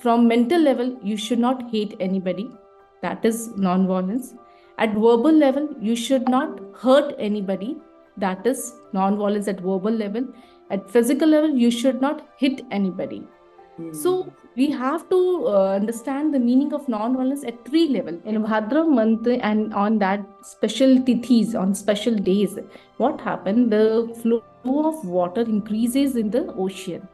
from mental level, you should not hate anybody. That is non-violence. At verbal level, you should not hurt anybody. That is non-violence at verbal level. At physical level, you should not hit anybody. So we have to understand the meaning of non-violence at three levels. In Bhadra month and on that special tithis, on special days, what happened? The flow of water increases in the ocean,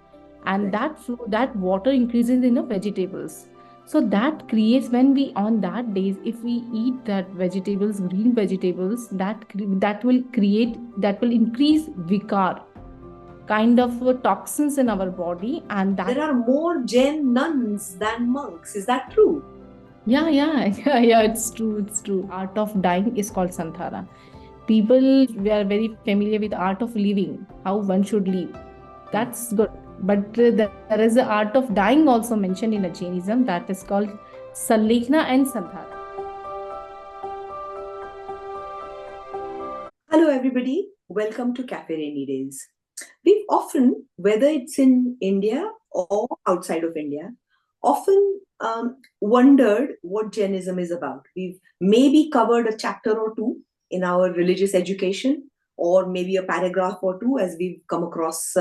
and that water increases in the vegetables. So that creates, when we on that days, if we eat that vegetables, green vegetables, that will create, that will increase vikar, kind of toxins in our body, and that there are more Jain nuns than monks. Is that true? yeah, it's true. Art of dying is called Santhara. People, we are very familiar with art of living, how one should live. That's good. But there is the art of dying also mentioned in a Jainism, that is called Sallekna and Santhara. Hello, everybody. Welcome to Cafe Rainy Days. We've often, whether it's in India or outside of India, often wondered what Jainism is about. We've maybe covered a chapter or two in our religious education, or maybe a paragraph or two as we've come across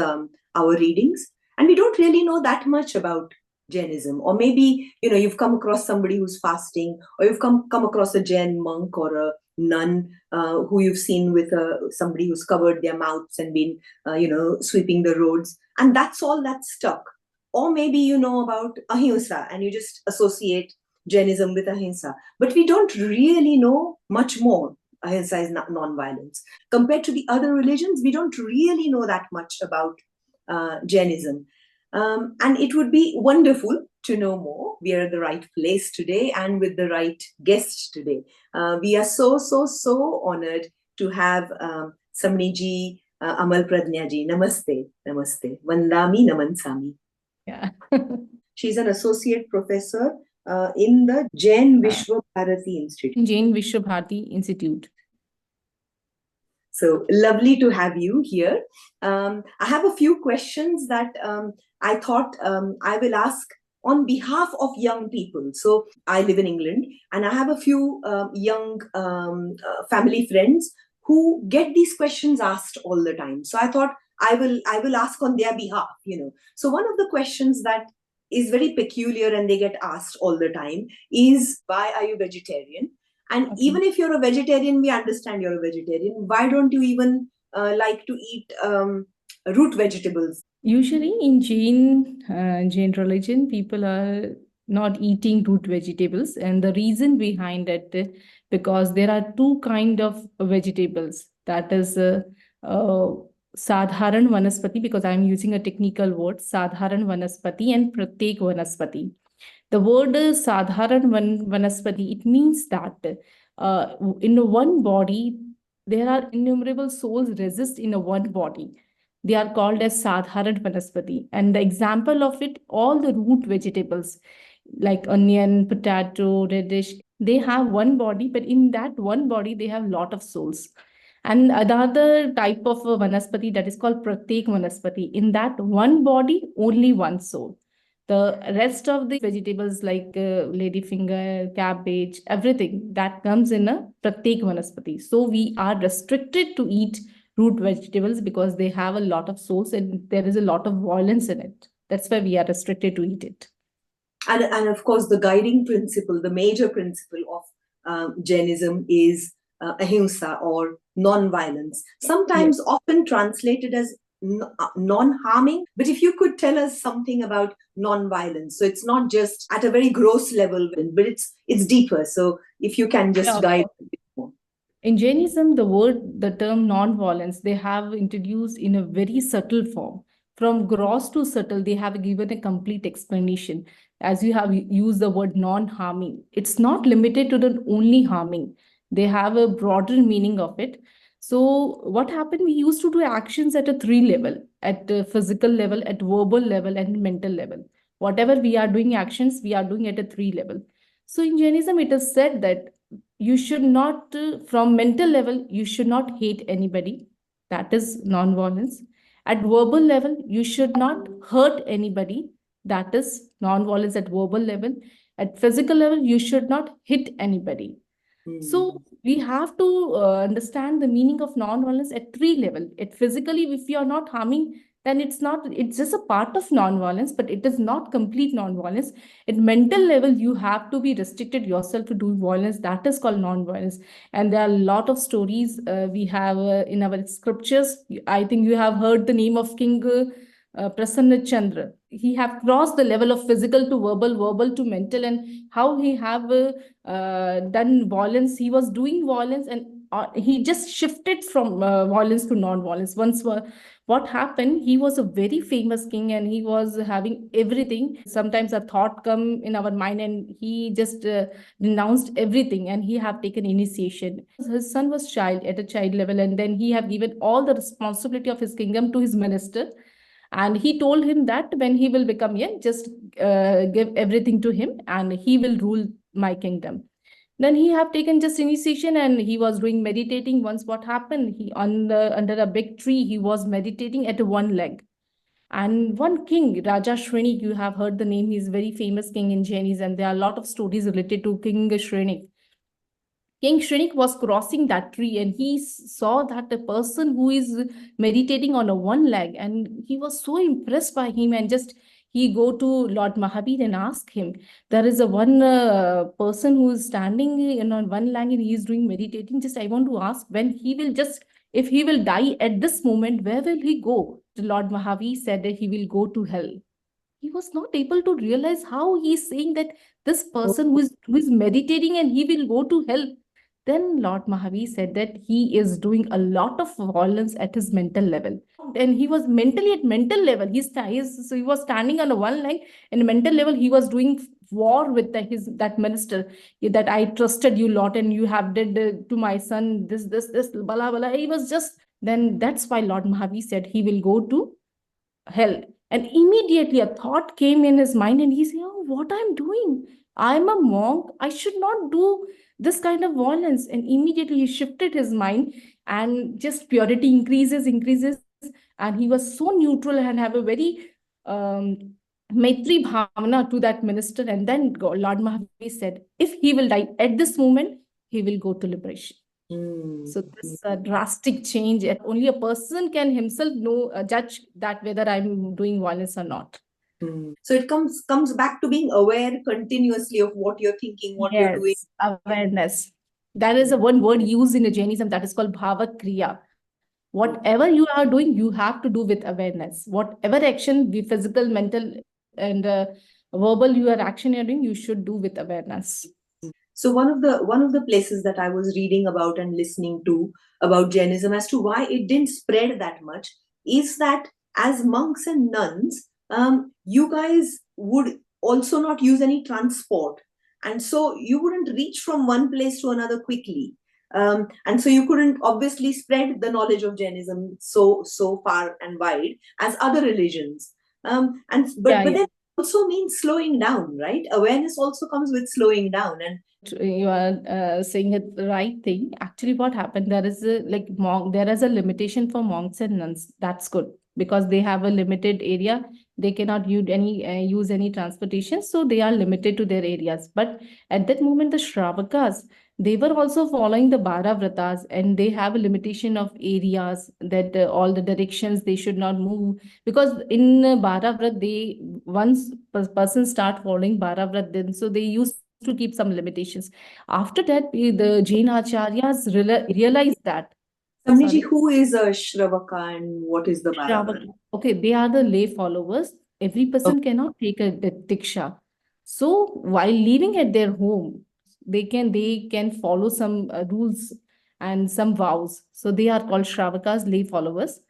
our readings. And we don't really know that much about Jainism. Or maybe, you've come across somebody who's fasting, or you've come across a Jain monk or a nun who you've seen with somebody who's covered their mouths and been, sweeping the roads. And that's all that's stuck. Or maybe you know about ahimsa and you just associate Jainism with ahimsa. But we don't really know much more. Ahimsa is non-violence. Compared to the other religions, we don't really know that much about Jainism. And it would be wonderful to know more. We are at the right place today and with the right guest today. We are so honored to have Samaniji Amal Pragya ji. Namaste. Vandami Namansami. Yeah. She's an associate professor in the Jain Vishwabharati Institute. Jain Vishwabharati Institute. So lovely to have you here. I have a few questions that I thought I will ask on behalf of young people. So I live in England and I have a few young family friends who get these questions asked all the time. So I thought I will ask on their behalf, So one of the questions that is very peculiar and they get asked all the time is, why are you vegetarian? And even if you're a vegetarian, we understand you're a vegetarian. Why don't you even like to eat root vegetables? Usually in Jain religion, people are not eating root vegetables, and the reason behind it, because there are two kind of vegetables. That is sadharan vanaspati, because I'm using a technical word, sadharan vanaspati and pratyek vanaspati. The word sadharan vanaspati, it means that in one body there are innumerable souls resist in a one body. They are called as sadharan vanaspati. And the example of it, all the root vegetables like onion, potato, radish, they have one body, but in that one body, they have lot of souls. And another type of vanaspati, that is called pratyek vanaspati. In that one body, only one soul. The rest of the vegetables like ladyfinger, cabbage, everything that comes in a pratyek vanaspati. So we are restricted to eat root vegetables because they have a lot of souls and there is a lot of violence in it. That's why we are restricted to eat it. And of course, the guiding principle, the major principle of Jainism is ahimsa or non-violence. Sometimes often translated as non-harming. But if you could tell us something about non-violence, so it's not just at a very gross level, but it's deeper. So if you can just guide a bit more. In Jainism, the term non-violence, they have introduced in a very subtle form. From gross to subtle, they have given a complete explanation. As you have used the word non-harming, it's not limited to the only harming. They have a broader meaning of it. So what happened? We used to do actions at a three level, at the physical level, at verbal level, and mental level. Whatever we are doing actions, we are doing at a three level. So in Jainism, it is said that you should not, from mental level, you should not hate anybody. That is non-violence. At verbal level, you should not hurt anybody. That is non-violence at verbal level. At physical level, you should not hit anybody. So we have to understand the meaning of non-violence at three level. At physically, if you are not harming, then it's not, it's just a part of non-violence, but it is not complete non-violence. At mental level, you have to be restricted yourself to do violence. That is called non-violence. And there are a lot of stories we have in our scriptures. I think you have heard the name of King Prasanna Chandra. He have crossed the level of physical to verbal, verbal to mental, and how he have done violence. He was doing violence, and he just shifted from violence to non-violence. Once what happened, he was a very famous king and he was having everything. Sometimes a thought come in our mind and he just renounced everything, and he have taken initiation. His son was child at a child level, and then he have given all the responsibility of his kingdom to his minister, and he told him that when he will become young, just give everything to him and he will rule my kingdom. Then he have taken just initiation and he was doing meditating. Once what happened, he on the under a big tree, he was meditating at one leg. And one king, Raja Shrenik, you have heard the name, he's very famous king in Jainism, and there are a lot of stories related to King Shrenik. King Shrenik was crossing that tree and he saw that the person who is meditating on a one leg, and he was so impressed by him, and just he go to Lord Mahabir and ask him, there is a one person who is standing on one leg and he is doing meditating. Just I want to ask, when he will just, if he will die at this moment, where will he go? The Lord Mahabir said that he will go to hell. He was not able to realize how he is saying that this person who is meditating and he will go to hell. Then Lord Mahavir said that he is doing a lot of violence at his mental level. And he was mentally at mental level. So he was standing on a one leg, and mental level he was doing war with his that minister, that I trusted you lot and you have did to my son this bala bala. He was just, then that's why Lord Mahavir said he will go to hell. And immediately a thought came in his mind, and he said, oh, what I'm doing? I'm a monk. I should not do this kind of violence. And immediately he shifted his mind, and just purity increases. And he was so neutral and have a very Maitri Bhavana to that minister. And then Lord Mahavir said, if he will die at this moment, he will go to liberation. So this drastic change, and only a person can himself know, judge that whether I'm doing violence or not. So it comes back to being aware continuously of what you're thinking, what you're doing. Awareness. That is a one word used in Jainism, that is called bhava kriya. Whatever you are doing, you have to do with awareness. Whatever action, be physical, mental, and verbal, your action you're doing, you should do with awareness. So one of the places that I was reading about and listening to about Jainism as to why it didn't spread that much is that as monks and nuns, you guys would also not use any transport, and so you wouldn't reach from one place to another quickly, and so you couldn't obviously spread the knowledge of Jainism so far and wide as other religions. But then also means slowing down, right? Awareness also comes with slowing down, and you are saying it the right thing. Actually, what happened, there is there is a limitation for monks and nuns. That's good, because they have a limited area. They cannot use any transportation, so they are limited to their areas. But at that moment, the Shravakas, they were also following the Bara Vratas, and they have a limitation of areas, that all the directions they should not move, because in Bara Vrat, they once person start following Bara Vrat, then so they used to keep some limitations. After that, the Jain Acharyas realized that. Samaniji, who is a Shravaka and what is the Bharavana? Okay, they are the lay followers. Every person cannot take a diksha. So while living at their home, they can follow some rules and some vows. So they are called Shravakas, lay followers.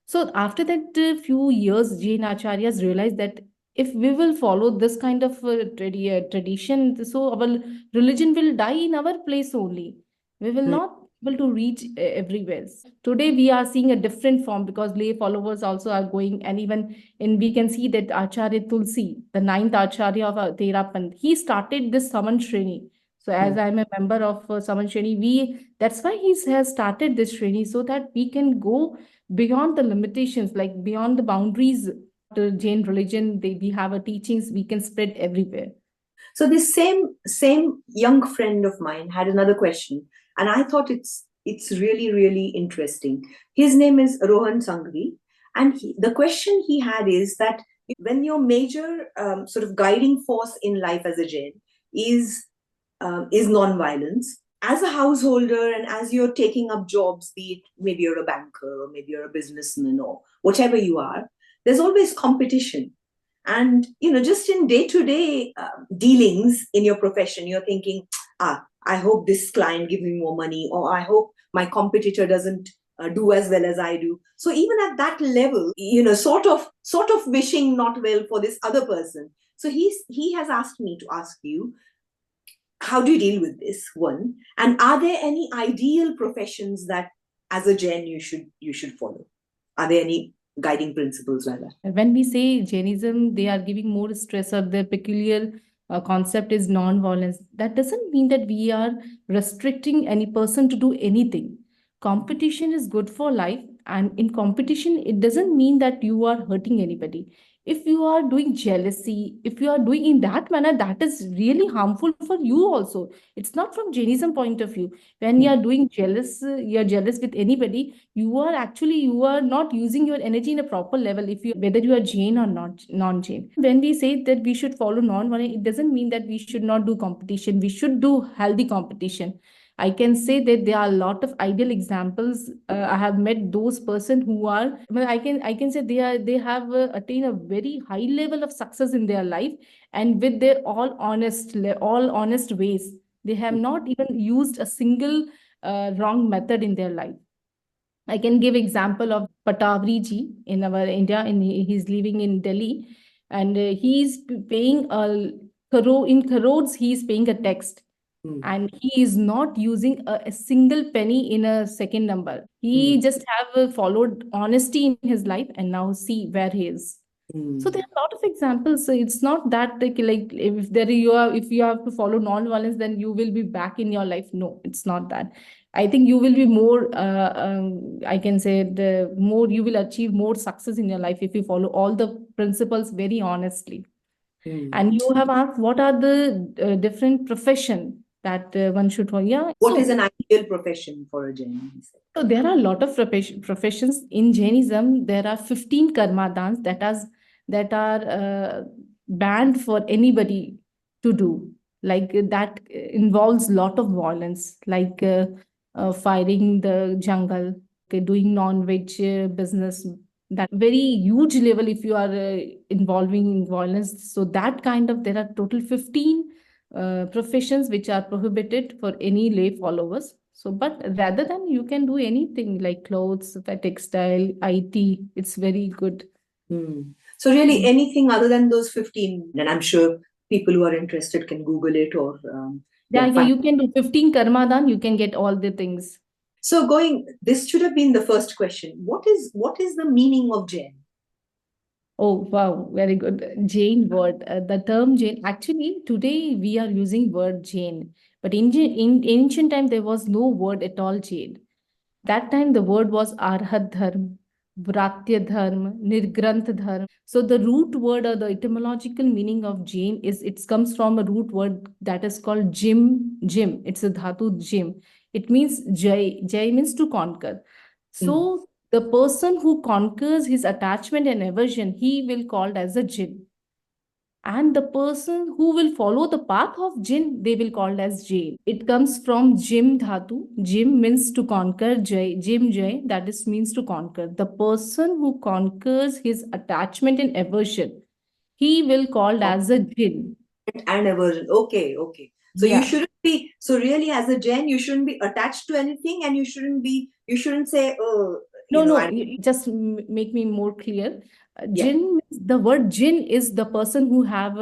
So after that few years, Jain Acharyas realized that if we will follow this kind of tradition, so our religion will die in our place only. We will not be able to reach everywhere. Today we are seeing a different form, because lay followers also are going, and even in we can see that Acharya Tulsi, the ninth Acharya of Therapant, he started this Saman Shreni. So as I'm a member of Saman Shreni, that's why he has started this Shreni, so that we can go beyond the limitations, like beyond the boundaries Jain religion, we have a teachings we can spread everywhere. So this same young friend of mine had another question, and I thought it's really interesting. His name is Rohan Sanghvi, and the question he had is that when your major sort of guiding force in life as a Jain is non-violence, as a householder and as you're taking up jobs, be it maybe you're a banker or maybe you're a businessman or whatever you are, there's always competition. And just in day-to-day dealings in your profession, you're thinking, I hope this client gives me more money, or I hope my competitor doesn't do as well as I do. So even at that level, sort of wishing not well for this other person. So he has asked me to ask you, how do you deal with this one? And are there any ideal professions that as a Jain you should follow? Are there any guiding principles like that? When we say Jainism, they are giving more stress, or their peculiar concept is non-violence. That doesn't mean that we are restricting any person to do anything. Competition is good for life, and in competition, it doesn't mean that you are hurting anybody. If you are doing jealousy, if you are doing in that manner, that is really harmful for you also. It's not from Jainism point of view. When you are doing jealous, you're jealous with anybody, you are not using your energy in a proper level, if you whether you are Jain or not non-Jain. When we say that we should follow non-violence, it doesn't mean that we should not do competition. We should do healthy competition. I can say that there are a lot of ideal examples. I have met those person who are. Well, I can say they have attained a very high level of success in their life, and with their all honest ways. They have not even used a single wrong method in their life. I can give example of Patavri ji in our India, and he's living in Delhi, and he's paying in crores. He's paying a tax, and he is not using a single penny in a second number. He just have followed honesty in his life, and now see where he is. So there are a lot of examples. So it's not that like if you have to follow non-violence, then you will be back in your life. No, it's not that. I think you will be more. I can say the more you will achieve more success in your life if you follow all the principles very honestly. And you have asked what are the different profession that one should follow. Yeah. What is an ideal profession for a Jain? So there are a lot of professions in Jainism. There are 15 karmadans that are banned for anybody to do. Like that involves lot of violence, like firing the jungle, doing non-veg business. That very huge level if you are involving in violence. So that kind of there are total 15 professions which are prohibited for any lay followers. So, but rather than you can do anything like clothes, textile, IT, it's very good. So really anything other than those 15, and I'm sure people who are interested can Google it or you can do 15 karmadan, you can get all the things. So this should have been the first question. What is the meaning of Jain? Oh, wow, very good. Jain word. The term Jain, actually, today we are using word Jain, but in ancient time, there was no word at all Jain. That time, the word was Arhat Dharma, Vratya Dharma, Nirgranth Dharma. So the root word or the etymological meaning of Jain is it comes from a root word that is called Jim. Jim. It's a dhatu Jim. It means Jai. Jai means to conquer. So the person who conquers his attachment and aversion, he will called as a Jin. And the person who will follow the path of Jin, they will called as Jain. It comes from Jim Dhatu. Jim means to conquer. Jai, Jim Jai, that is means to conquer. The person who conquers his attachment and aversion, he will called as a Jin. And aversion. Okay. So Yeah. you shouldn't be, so really as a Jain, you shouldn't be attached to anything, and you shouldn't say, oh, Just make me more clear. Jin, the word Jin is the person who have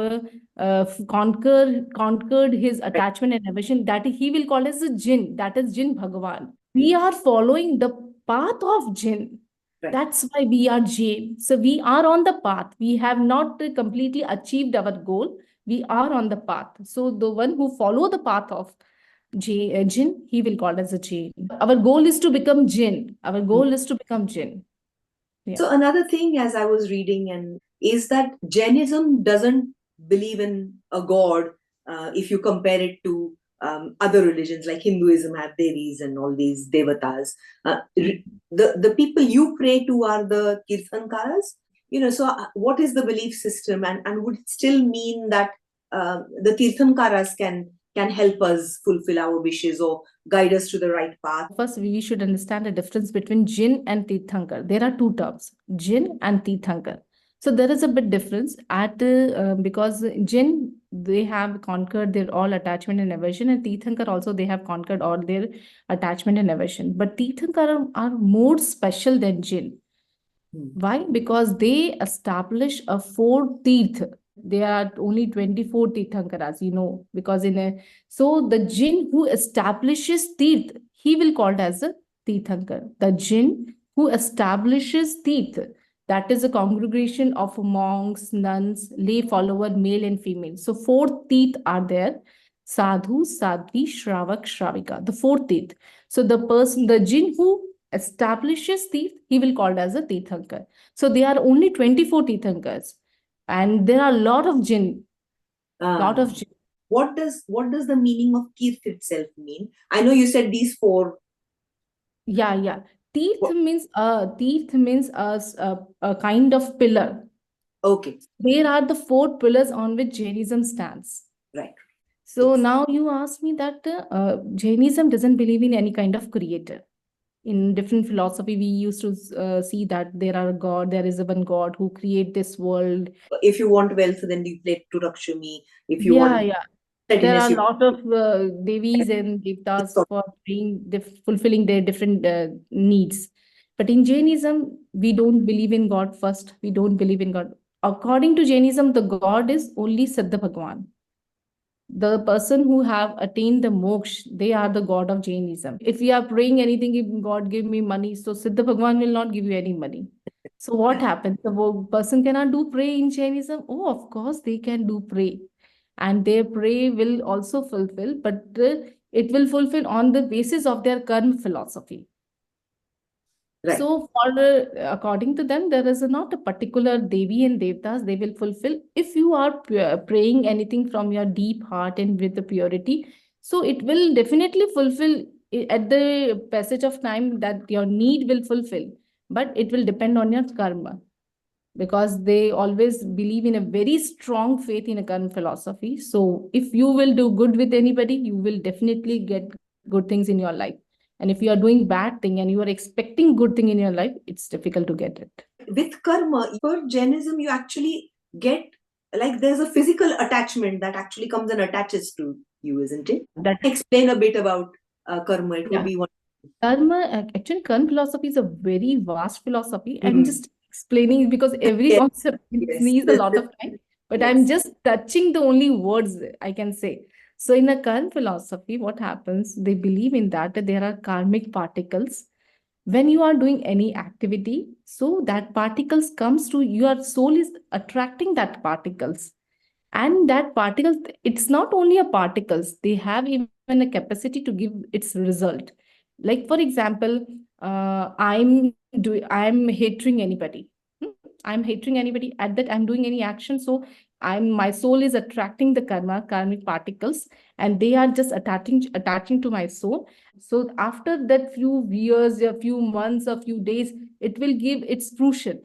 conquered his attachment and aversion. That he will call as a Jin. That is Jin Bhagavan. We are following the path of Jin. Right. That's why we are Jain. So we are on the path. We have not completely achieved our goal. We are on the path. So the one who follow the path of Jin, he will call as a Jain. Our goal is to become Jin. Our goal is to become Jin. Yeah. So another thing, as I was reading, and is that Jainism doesn't believe in a god if you compare it to other religions like Hinduism have Devis and all these devatas. The people you pray to are the Kirtankaras. So what is the belief system, and would it still mean that the Tirthankaras can help us fulfill our wishes or guide us to the right path? First, we should understand the difference between Jin and Tirthankar. There are two terms, Jin and Tirthankar. So there is a bit difference because Jin, they have conquered their all attachment and aversion, and Tirthankar also they have conquered all their attachment and aversion. But Tirthankar are more special than Jin. Why? Because they establish a four teeth. There are only 24 Tirthankaras, because so the Jin who establishes teeth, he will called as a Tirthankar. The Jin who establishes teeth, that is a congregation of monks, nuns, lay follower, male and female. So four teeth are there. Sadhu, Sadhvi, Shravak, Shravika, the four teeth. So the Jin who establishes teeth, he will called as a Tirthankar. So there are only 24 Tirthankars. And there are a lot of Jin. Lot of Jin. What does the meaning of Kirt itself mean? I know you said these four. Yeah. Teeth means a kind of pillar. Okay. There are the four pillars on which Jainism stands. Right. So now you ask me that Jainism doesn't believe in any kind of creator. In different philosophy, we used to see that there is a one God who create this world. If you want wealth, then you play to Rakshmi. If you want there are a lot of devis and devtas for fulfilling their different needs. But in Jainism, we don't believe in God first. We don't believe in God. According to Jainism, the God is only Siddha Bhagwan. The person who have attained the moksha, they are the God of Jainism. If we are praying anything, if God give me money, so Siddha Bhagwan will not give you any money. So what happens? The person cannot do pray in Jainism? Oh, of course they can do pray. And their pray will also fulfill, but it will fulfill on the basis of their karma philosophy. Right. So according to them, there is not a particular Devi and Devtas they will fulfill. If you are praying anything from your deep heart and with the purity, so it will definitely fulfill at the passage of time that your need will fulfill. But it will depend on your karma. Because they always believe in a very strong faith in a karma philosophy. So if you will do good with anybody, you will definitely get good things in your life. And if you are doing bad thing and you are expecting good thing in your life, it's difficult to get it. With karma, for Jainism, you actually get, like, there's a physical attachment that actually comes and attaches to you, isn't it? That explain a bit about karma. It would be one. Actually, karma philosophy is a very vast philosophy. I'm just explaining because every concept needs a lot of time. But I'm just touching the only words I can say. So in a karma philosophy, what happens? They believe in that there are karmic particles. When you are doing any activity, so that particles comes to your soul is attracting that particles. And that particle, it's not only a particles, they have even a capacity to give its result. Like for example, I'm hating anybody. I'm hating anybody. At that, I'm doing any action. So my soul is attracting the karmic particles, and they are just attaching to my soul. So after that few years, a few months, a few days, it will give its fruition.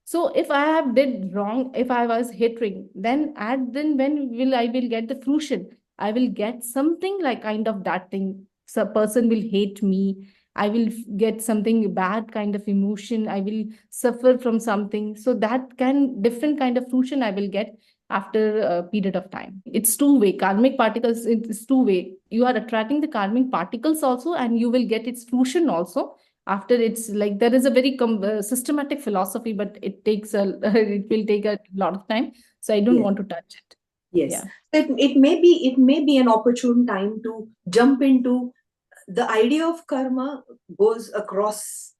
So if I have did wrong, if I was hating, then when I will get the fruition? I will get something like kind of that thing. So a person will hate me. I will get something bad kind of emotion. I will suffer from something. So that different kind of fruition I will get after a period of time. It's two-way. Karmic particles, it's two-way. You are attracting the karmic particles also, and you will get its fruition also. After it's like there is a very systematic philosophy, but it will take a lot of time. So I don't want to touch it. Yes. Yeah. It may be an opportune time to jump into the idea of karma goes across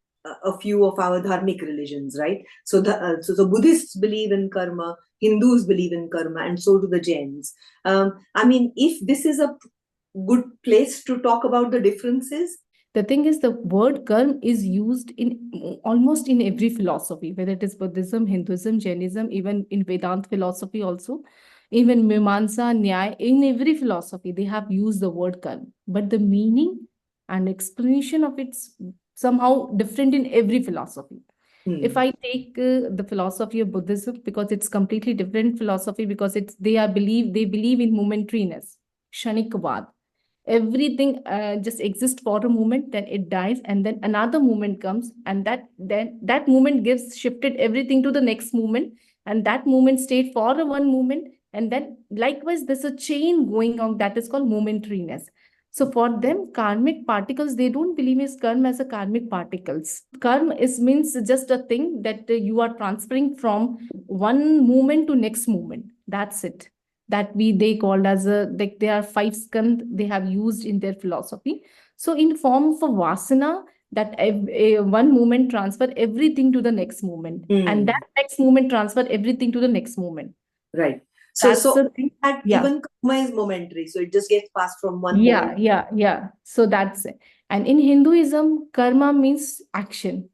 a few of our dharmic religions, right? So the Buddhists believe in karma, Hindus believe in karma, and so do the Jains. I mean, if this is a good place to talk about the differences. The thing is, the word karma is used in almost in every philosophy, whether it is Buddhism, Hinduism, Jainism, even in Vedanta philosophy also, even Mimamsa, Nyaya, in every philosophy, they have used the word karma. But the meaning and explanation of it's somehow different in every philosophy. If I take the philosophy of Buddhism, because it's completely different philosophy, because they believe in momentariness, Kshanikavad. Everything just exists for a moment, then it dies, and then another moment comes, and that moment gives shifted everything to the next moment, and that moment stayed for a one moment, and then likewise there's a chain going on that is called momentariness. So for them, karmic particles, they don't believe is karma as a karmic particles. Karma is means just a thing that you are transferring from one moment to next moment. That's it. That they called as a, like, there are five skand they have used in their philosophy. So in form of a vasana, that one moment transfer everything to the next moment, and that next moment transfer everything to the next moment. Right. That's So the thing. that Yeah. even karma is momentary. So it just gets passed from one Yeah, moment. yeah. So that's it. And in Hinduism, karma means action.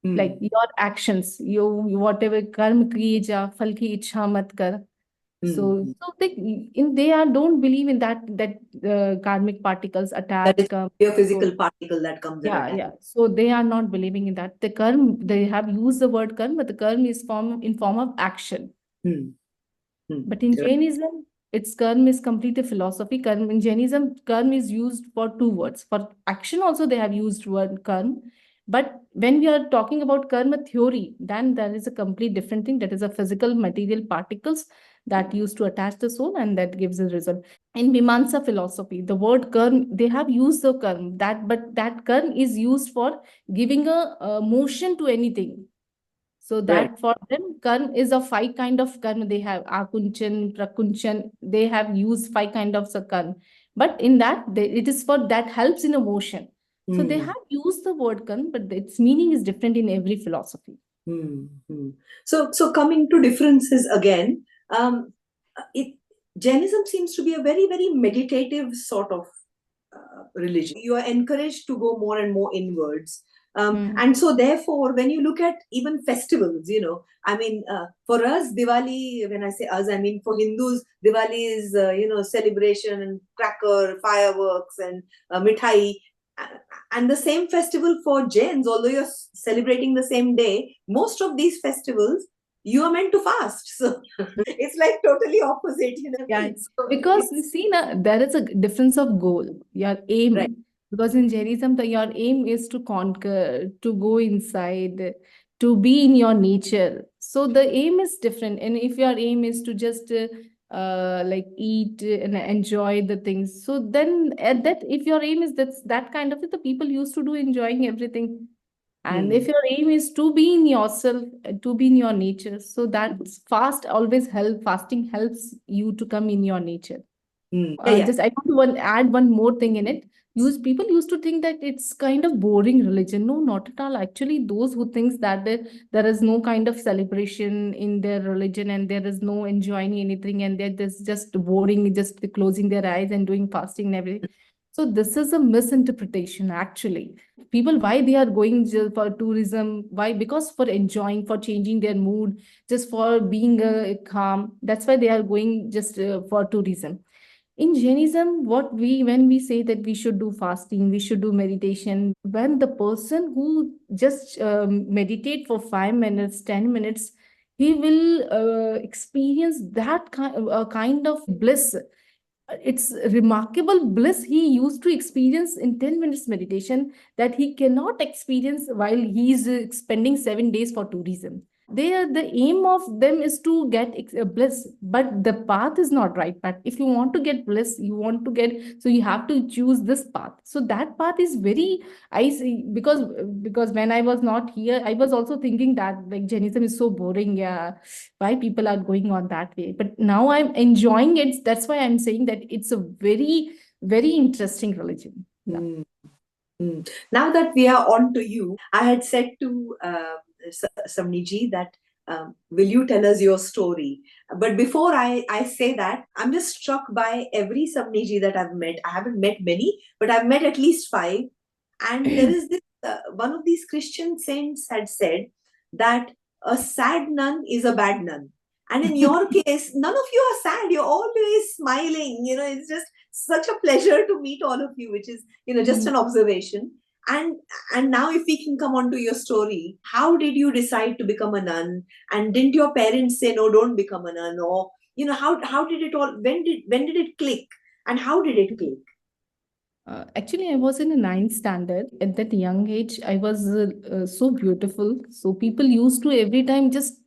Like your actions, you whatever karma kiye ja, phal ki ichha mat kar. So they don't believe in that karmic particles That attach is come. a physical So particle that comes and attached. yeah. So they are not believing in that. The karma, they have used the word karma, but the karma is in form of action. But in Right. Jainism, its karma is complete a philosophy. Karma, in Jainism, karma is used for two words. For action also they have used word karma. But when we are talking about karma theory, then there is a complete different thing. That is a physical material particles that used to attach the soul, and that gives a result. In Mimamsa philosophy, the word karma, they have used the karma, but that karma is used for giving a motion to anything. So that for them, karma is of five kind of karma. They have akunchan, prakunchan. They have used five kind of karma. But in that, it is for that helps in a motion. So they have used the word karma, but its meaning is different in every philosophy. So coming to differences again, it Jainism seems to be a very, very meditative sort of religion. You are encouraged to go more and more inwards. And so therefore, when you look at even festivals, I mean, for us, Diwali, when I say us, I mean for Hindus, Diwali is, celebration and cracker, fireworks and mithai. And the same festival for Jains, although you're celebrating the same day, most of these festivals, you are meant to fast. So it's like totally opposite. Yeah, So because you see, na, there is a difference of goal, your aim. Right. Because in Jainism, your aim is to conquer, to go inside, to be in your nature. So the aim is different. And if your aim is to just like eat and enjoy the things, so then at that, if your aim is that kind of it, the people used to do enjoying everything. And if your aim is to be in yourself, to be in your nature, so that fasting helps you to come in your nature. Yeah. Just I want to add one more thing in it. People used to think that it's kind of boring religion. No, not at all. Actually, those who thinks that there is no kind of celebration in their religion and there is no enjoying anything and they're just boring, just closing their eyes and doing fasting and everything. So this is a misinterpretation, actually. People, why they are going for tourism? Why? Because for enjoying, for changing their mood, just for being calm. That's why they are going just for tourism. In Jainism, when we say that we should do fasting, we should do meditation, when the person who just meditate for 5 minutes, 10 minutes, he will experience that kind of bliss. It's remarkable bliss he used to experience in 10 minutes meditation that he cannot experience while he's spending 7 days for tourism. The aim of them is to get bliss, but the path is not right. But if you want to get bliss, you want to get, so you have to choose this path. So that path is very, I see, because when I was not here, I was also thinking that like Jainism is so boring. Yeah, why people are going on that way? But now I'm enjoying it. That's why I'm saying that it's a very, very interesting religion. Yeah. Now that we are on to you, I had said to Samaniji that will you tell us your story? But before I say that, I'm just struck by every Samaniji that I've met. I haven't met many, but I've met at least five. And there is this, one of these Christian saints had said that a sad nun is a bad nun. And in your case, none of you are sad. You're always smiling. It's just such a pleasure to meet all of you, which is, just an observation. And now if we can come on to your story, how did you decide to become a nun? And didn't your parents say, no, don't become a nun? Or, how did it all, when did it click? And how did it click? Actually, I was in a ninth standard. At that young age, I was so beautiful. So people used to every time just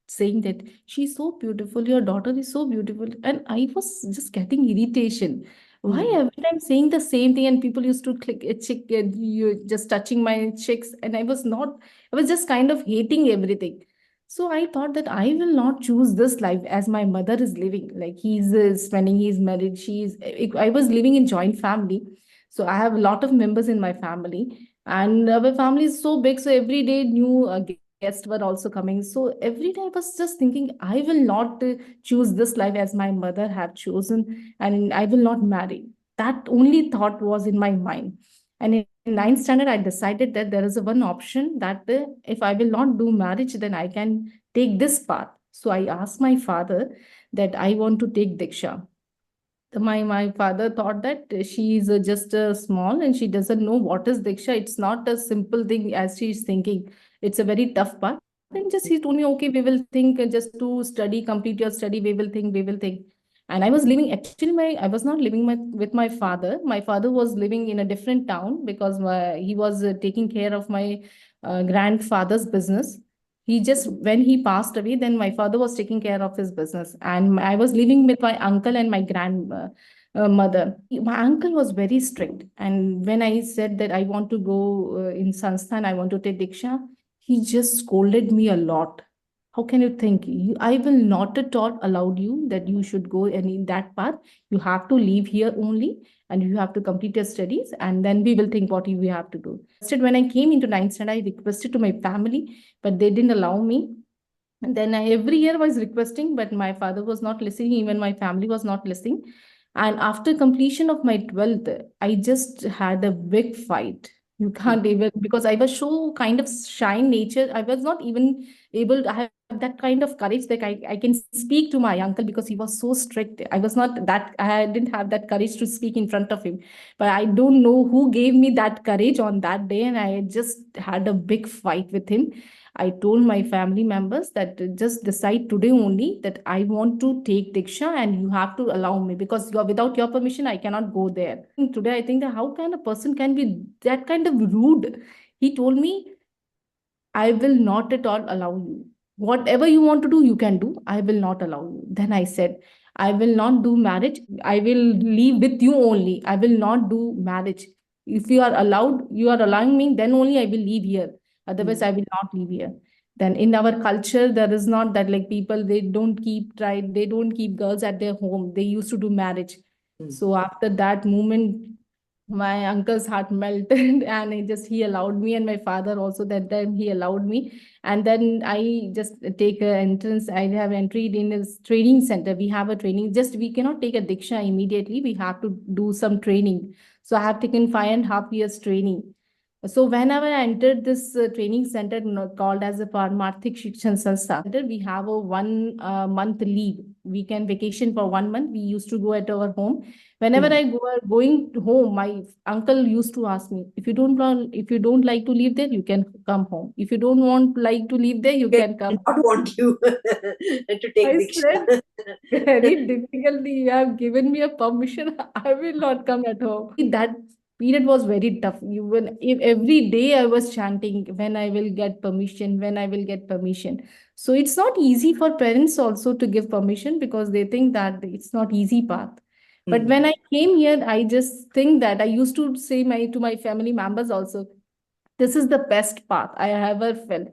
saying that she's so beautiful, your daughter is so beautiful. And I was just getting irritation. Why every time saying the same thing? And people used to click a chick, and you just touching my chicks. And I was not, I was just kind of hating everything. So I thought that I will not choose this life as my mother is living. Like he's spending, he's married, she's. I was living in joint family, so I have a lot of members in my family, and our family is so big. So every day new guests were also coming. So every day I was just thinking, I will not choose this life as my mother have chosen, and I will not marry. That only thought was in my mind. And in ninth standard, I decided that there is a one option that if I will not do marriage, then I can take this path. So I asked my father that I want to take Diksha. My father thought that she is just small and she doesn't know what is Diksha. It's not a simple thing as she is thinking. It's a very tough path. And just he told me, okay, we will think just to study, complete your study, we will think, we will think. And I was living, actually, I was not living with my father. My father was living in a different town because he was taking care of my grandfather's business. He just, when he passed away, then my father was taking care of his business, and I was living with my uncle and my grandmother. My uncle was very strict, and when I said that I want to go in Sansthan, I want to take Diksha, he just scolded me a lot. How can you think? I will not at all allowed you that you should go any that path. You have to leave here only, and you have to complete your studies, and then we will think what you have to do. Instead, when I came into ninth standard, I requested to my family, but they didn't allow me. And then every year I was requesting, but my father was not listening, even my family was not listening. And after completion of my 12th, I just had a big fight. You can't even, because I was so kind of shy in nature. I was not even able to have that kind of courage that I can speak to my uncle because he was so strict. I was not that, I didn't have that courage to speak in front of him. But I don't know who gave me that courage on that day. And I just had a big fight with him. I told my family members that just decide today only that I want to take Diksha and you have to allow me because without your permission, I cannot go there. Today, I think that how can a person can be that kind of rude? He told me, I will not at all allow you. Whatever you want to do, you can do. I will not allow you. Then I said, I will not do marriage. I will leave with you only. I will not do marriage. If you are allowed, you are allowing me, then only I will leave here. Otherwise, I will not leave here. Then in our culture, there is not that like people, they don't keep right, they don't keep girls at their home. They used to do marriage. So after that moment, my uncle's heart melted and he allowed me, and my father also that time he allowed me. And then I just take a entrance. I have entered in this training center. We have a training, just we cannot take a Diksha immediately, we have to do some training. So I have taken 5.5 years training. So whenever I entered this training center called as a Parmarthik Shikshan Sanstha, we have a 1 month leave. We can vacation for 1 month. We used to go at our home. Whenever I going to home, my uncle used to ask me, if you don't like to live there, you can come home. If you don't want like to live there, you They can come. did not want you to take I said, Diksha. very difficultly, you have given me a permission. I will not come at home. That period was very tough. Even if every day I was chanting, when I will get permission, when I will get permission. So it's not easy for parents also to give permission because they think that it's not easy path. But when I came here, I just think that I used to say to my family members also, this is the best path I have ever felt.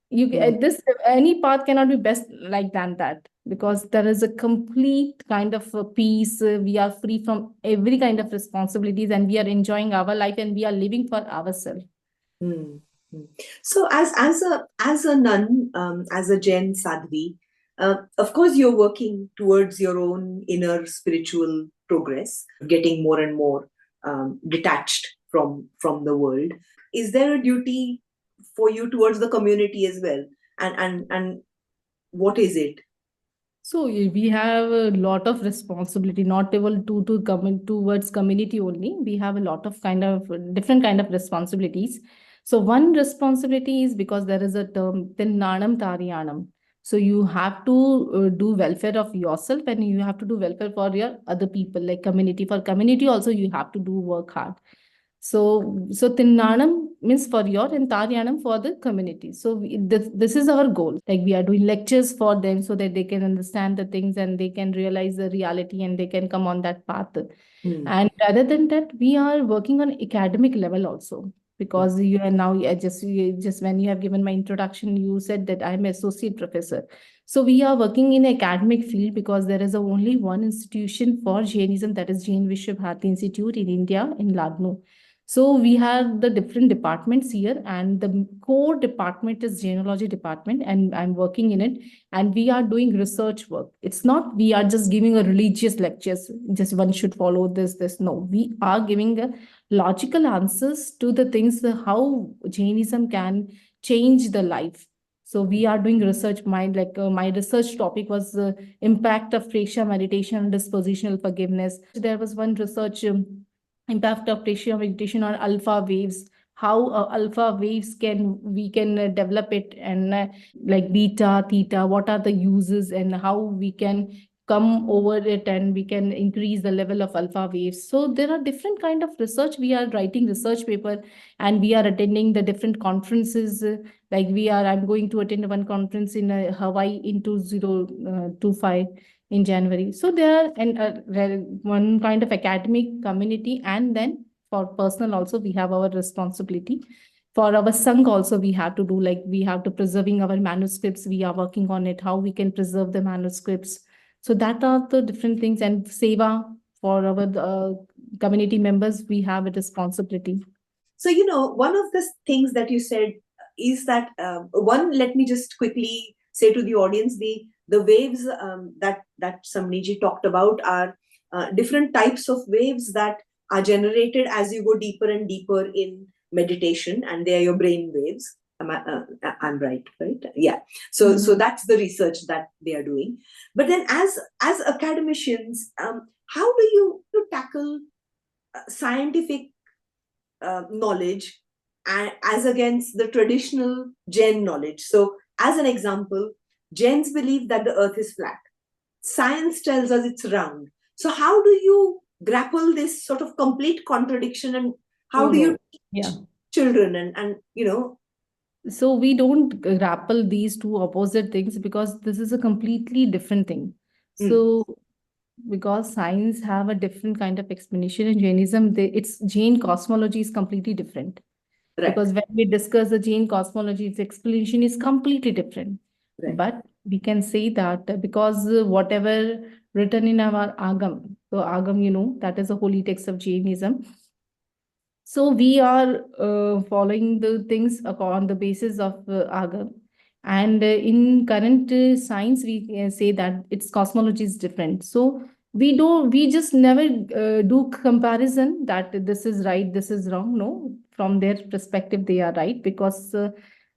This any path cannot be best like than that because there is a complete kind of a peace. We are free from every kind of responsibilities and we are enjoying our life and we are living for ourselves. Mm. So, as a nun, as a Jain sadhvi, of course, you're working towards your own inner spiritual progress, getting more and more detached from the world. Is there a duty for you towards the community as well? And what is it? So we have a lot of responsibility, not able to come towards community only. We have a lot of kind of different kind of responsibilities. So one responsibility is because there is a term Tinnanam Tariyanam. So you have to do welfare of yourself, and you have to do welfare for your other people, like community. For community also you have to do work hard. So Tinnanam means for your and Taryanam for the community. So this is our goal. Like we are doing lectures for them so that they can understand the things and they can realize the reality and they can come on that path. And rather than that, we are working on academic level also, because you are now just when you have given my introduction, you said that I'm associate professor. So we are working in academic field because there is only one institution for Jainism, that is Jain Vishwabharati Institute in India, in Lucknow. So we have the different departments here, and the core department is Jainology department, and I'm working in it. And we are doing research work. It's not we are just giving a religious lectures, just one should follow this. No, we are giving a logical answers to the things how Jainism can change the life. So we are doing research. My research topic was impact of Presha meditation and dispositional forgiveness. There was one research. Impact of Presha meditation on alpha waves, how alpha waves we can develop it, and like beta theta, what are the uses and how we can come over it and we can increase the level of alpha waves. So there are different kind of research. We are writing research paper, and we are attending the different conferences. I'm going to attend one conference in Hawaii in 2025 in January. So there are one kind of academic community, and then for personal also we have our responsibility. For our Sangh also we have to do, like we have to preserving our manuscripts. We are working on it, how we can preserve the manuscripts. So that are the different things. And seva for our community members, we have a responsibility. So, one of the things that you said is that let me just quickly say to the audience, the waves that Samaniji talked about are different types of waves that are generated as you go deeper and deeper in meditation, and they are your brain waves. I'm right? Yeah. So that's the research that they are doing. But then, as academicians, how do you tackle scientific knowledge as against the traditional Jain knowledge? So, as an example, Jains believe that the earth is flat. Science tells us it's round. So, how do you grapple this sort of complete contradiction, and how do you teach children and So we don't grapple these two opposite things, because this is a completely different thing. So because science have a different kind of explanation in Jainism, its Jain cosmology is completely different. Right. Because when we discuss the Jain cosmology, its explanation is completely different. Right. But we can say that because whatever written in our Agam, so Agam, that is a holy text of Jainism. So we are following the things on the basis of Agam. And in current science, we say that its cosmology is different. So we just never do comparison that this is right, this is wrong. No, from their perspective, they are right, because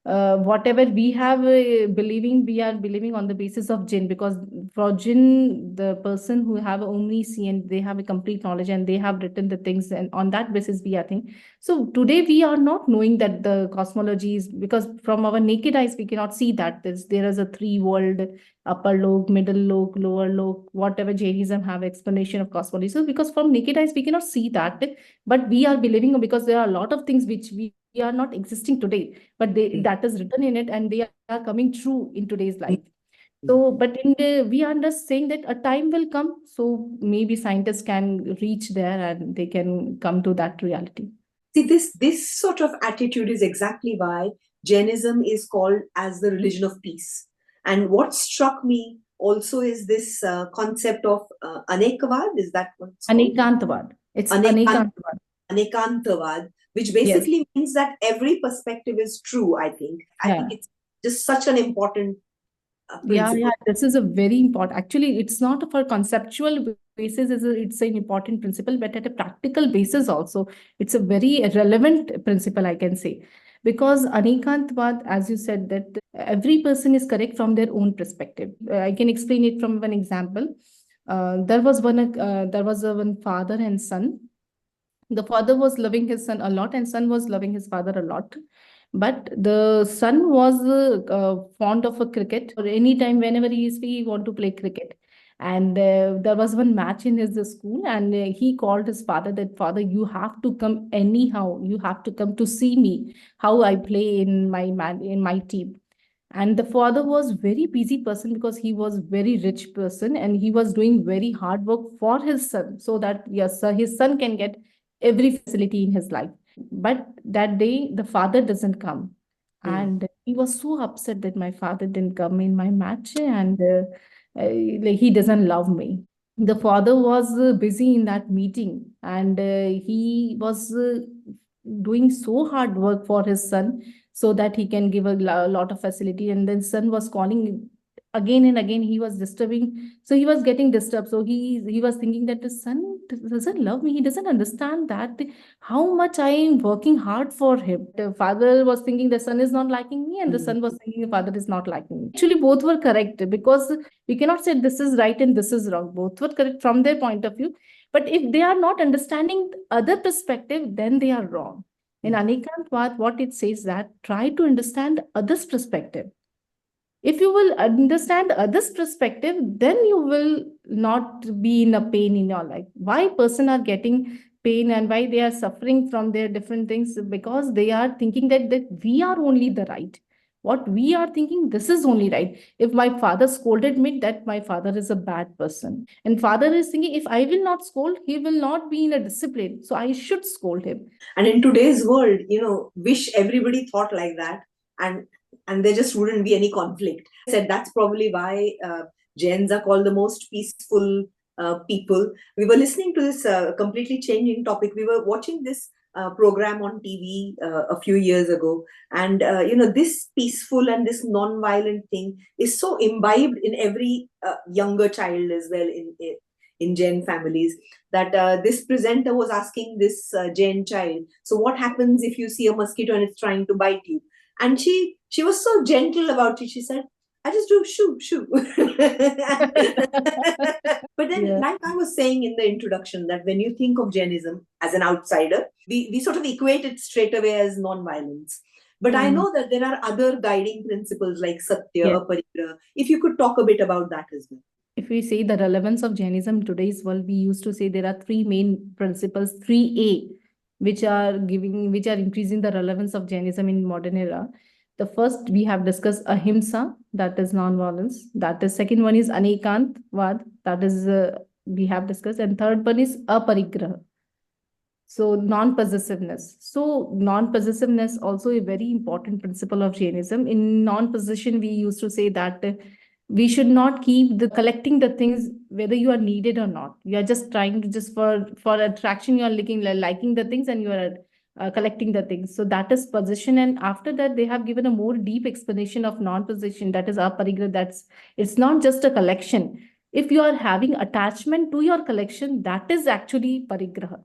whatever we have believing, we are believing on the basis of Jinn, because for Jinn, the person who have only seen, they have a complete knowledge and they have written the things, and on that basis we are thinking. So today we are not knowing that the cosmology is, because from our naked eyes we cannot see that there is a three world, upper lok, middle lok, lower lok, whatever Jainism have explanation of cosmology. So because from naked eyes we cannot see that, but we are believing, because there are a lot of things which we are not existing today, but that is written in it, and they are coming true in today's life. So, but we are just saying that a time will come, so maybe scientists can reach there and they can come to that reality. See, this sort of attitude is exactly why Jainism is called as the religion of peace. And what struck me also is this concept of Anekantavaad. Is that what's called? Anekantavaad. It's Anekantavaad. Anekantavaad, which basically means that every perspective is true, I think. I think it's just such an important principle. This is a very important. Actually, it's not for conceptual basis, it's an important principle, but at a practical basis also, it's a very relevant principle, I can say. Because Anekantavaad, as you said, that every person is correct from their own perspective. I can explain it from one example. There was one father and son. The father was loving his son a lot and son was loving his father a lot, but the son was fond of a cricket, or any time whenever he is free he want to play cricket. And there was one match in his school, and he called his father that, father, you have to come anyhow, you have to come to see me how I play in my team. And the father was very busy person because he was very rich person and he was doing very hard work for his son, so that yes sir, his son can get every facility in his life. But that day the father doesn't come, and he was so upset that my father didn't come in my match, and like he doesn't love me. The father was busy in that meeting, and he was doing so hard work for his son so that he can give a lot of facility. And then son was calling again and again, he was disturbing, so he was getting disturbed. So he was thinking that the son doesn't love me, he doesn't understand that how much I am working hard for him. The father was thinking the son is not liking me, and the son was thinking the father is not liking me. Actually both were correct, because we cannot say this is right and this is wrong. Both were correct from their point of view, but if they are not understanding other perspective, then they are wrong. In Anekantavaad, what it says that try to understand others' perspective. If you will understand others' perspective, then you will not be in a pain in your life. Why person are getting pain and why they are suffering from their different things? Because they are thinking that we are only the right. What we are thinking, this is only right. If my father scolded me, that my father is a bad person. And father is thinking, if I will not scold, he will not be in a discipline. So I should scold him. And in today's world, wish everybody thought like that, and there just wouldn't be any conflict. I said that's probably why Jains are called the most peaceful people. We were listening to this completely changing topic. We were watching this program on TV a few years ago, and this peaceful and this non-violent thing is so imbibed in every younger child as well in Jain families, that this presenter was asking this Jain child, so what happens if you see a mosquito and it's trying to bite you? And she was so gentle about it. She said, I just do shoo, shoo. But then, Yeah. like I was saying in the introduction, that when you think of Jainism as an outsider, we sort of equate it straight away as non-violence. But I know that there are other guiding principles like Satya, Yeah. Aparigraha. If you could talk a bit about that as well. If we say the relevance of Jainism in today's world, we used to say there are three main principles, 3A, which are increasing the relevance of Jainism in modern era. The first we have discussed ahimsa, that is non-violence. That is second one is anekantavad, that is we have discussed, and third one is aparigraha. So non-possessiveness. So non-possessiveness also a very important principle of Jainism. In non-possession, we used to say that we should not keep the collecting the things whether you are needed or not. You are just trying to just for attraction. You are liking the things and you are collecting the things. So that is possession. And after that, they have given a more deep explanation of non-possession. That is aparigraha. It's not just a collection. If you are having attachment to your collection, that is actually parigraha.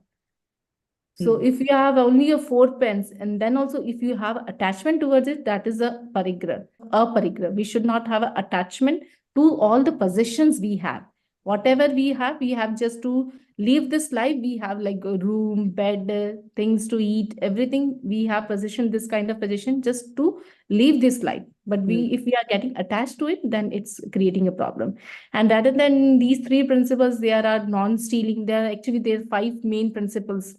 So if you have only a 4 pence, and then also if you have attachment towards it, that is a parigraha. A parigraha. We should not have an attachment to all the possessions we have. Whatever we have just to live this life. We have like a room, bed, things to eat, everything. We have possession, this kind of possession, just to live this life. But if we are getting attached to it, then it's creating a problem. And rather than these three principles, there are non-stealing. There are 5 main principles,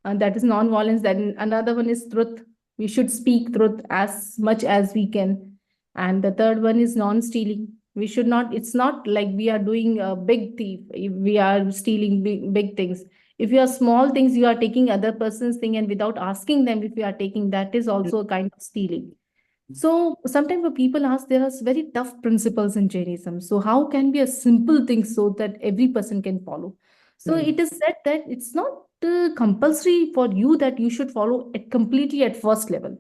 and that is non-violence. Then another one is truth. We should speak truth as much as we can. And the third one is non-stealing. We should not, it's not like we are doing a big thief if we are stealing big things. If you are small things, you are taking other person's thing, and without asking them if you are taking, that is also a kind of stealing. So sometimes when people ask, there are very tough principles in Jainism. So how can be a simple thing so that every person can follow? So it is said that it's not compulsory for you that you should follow it completely at first level.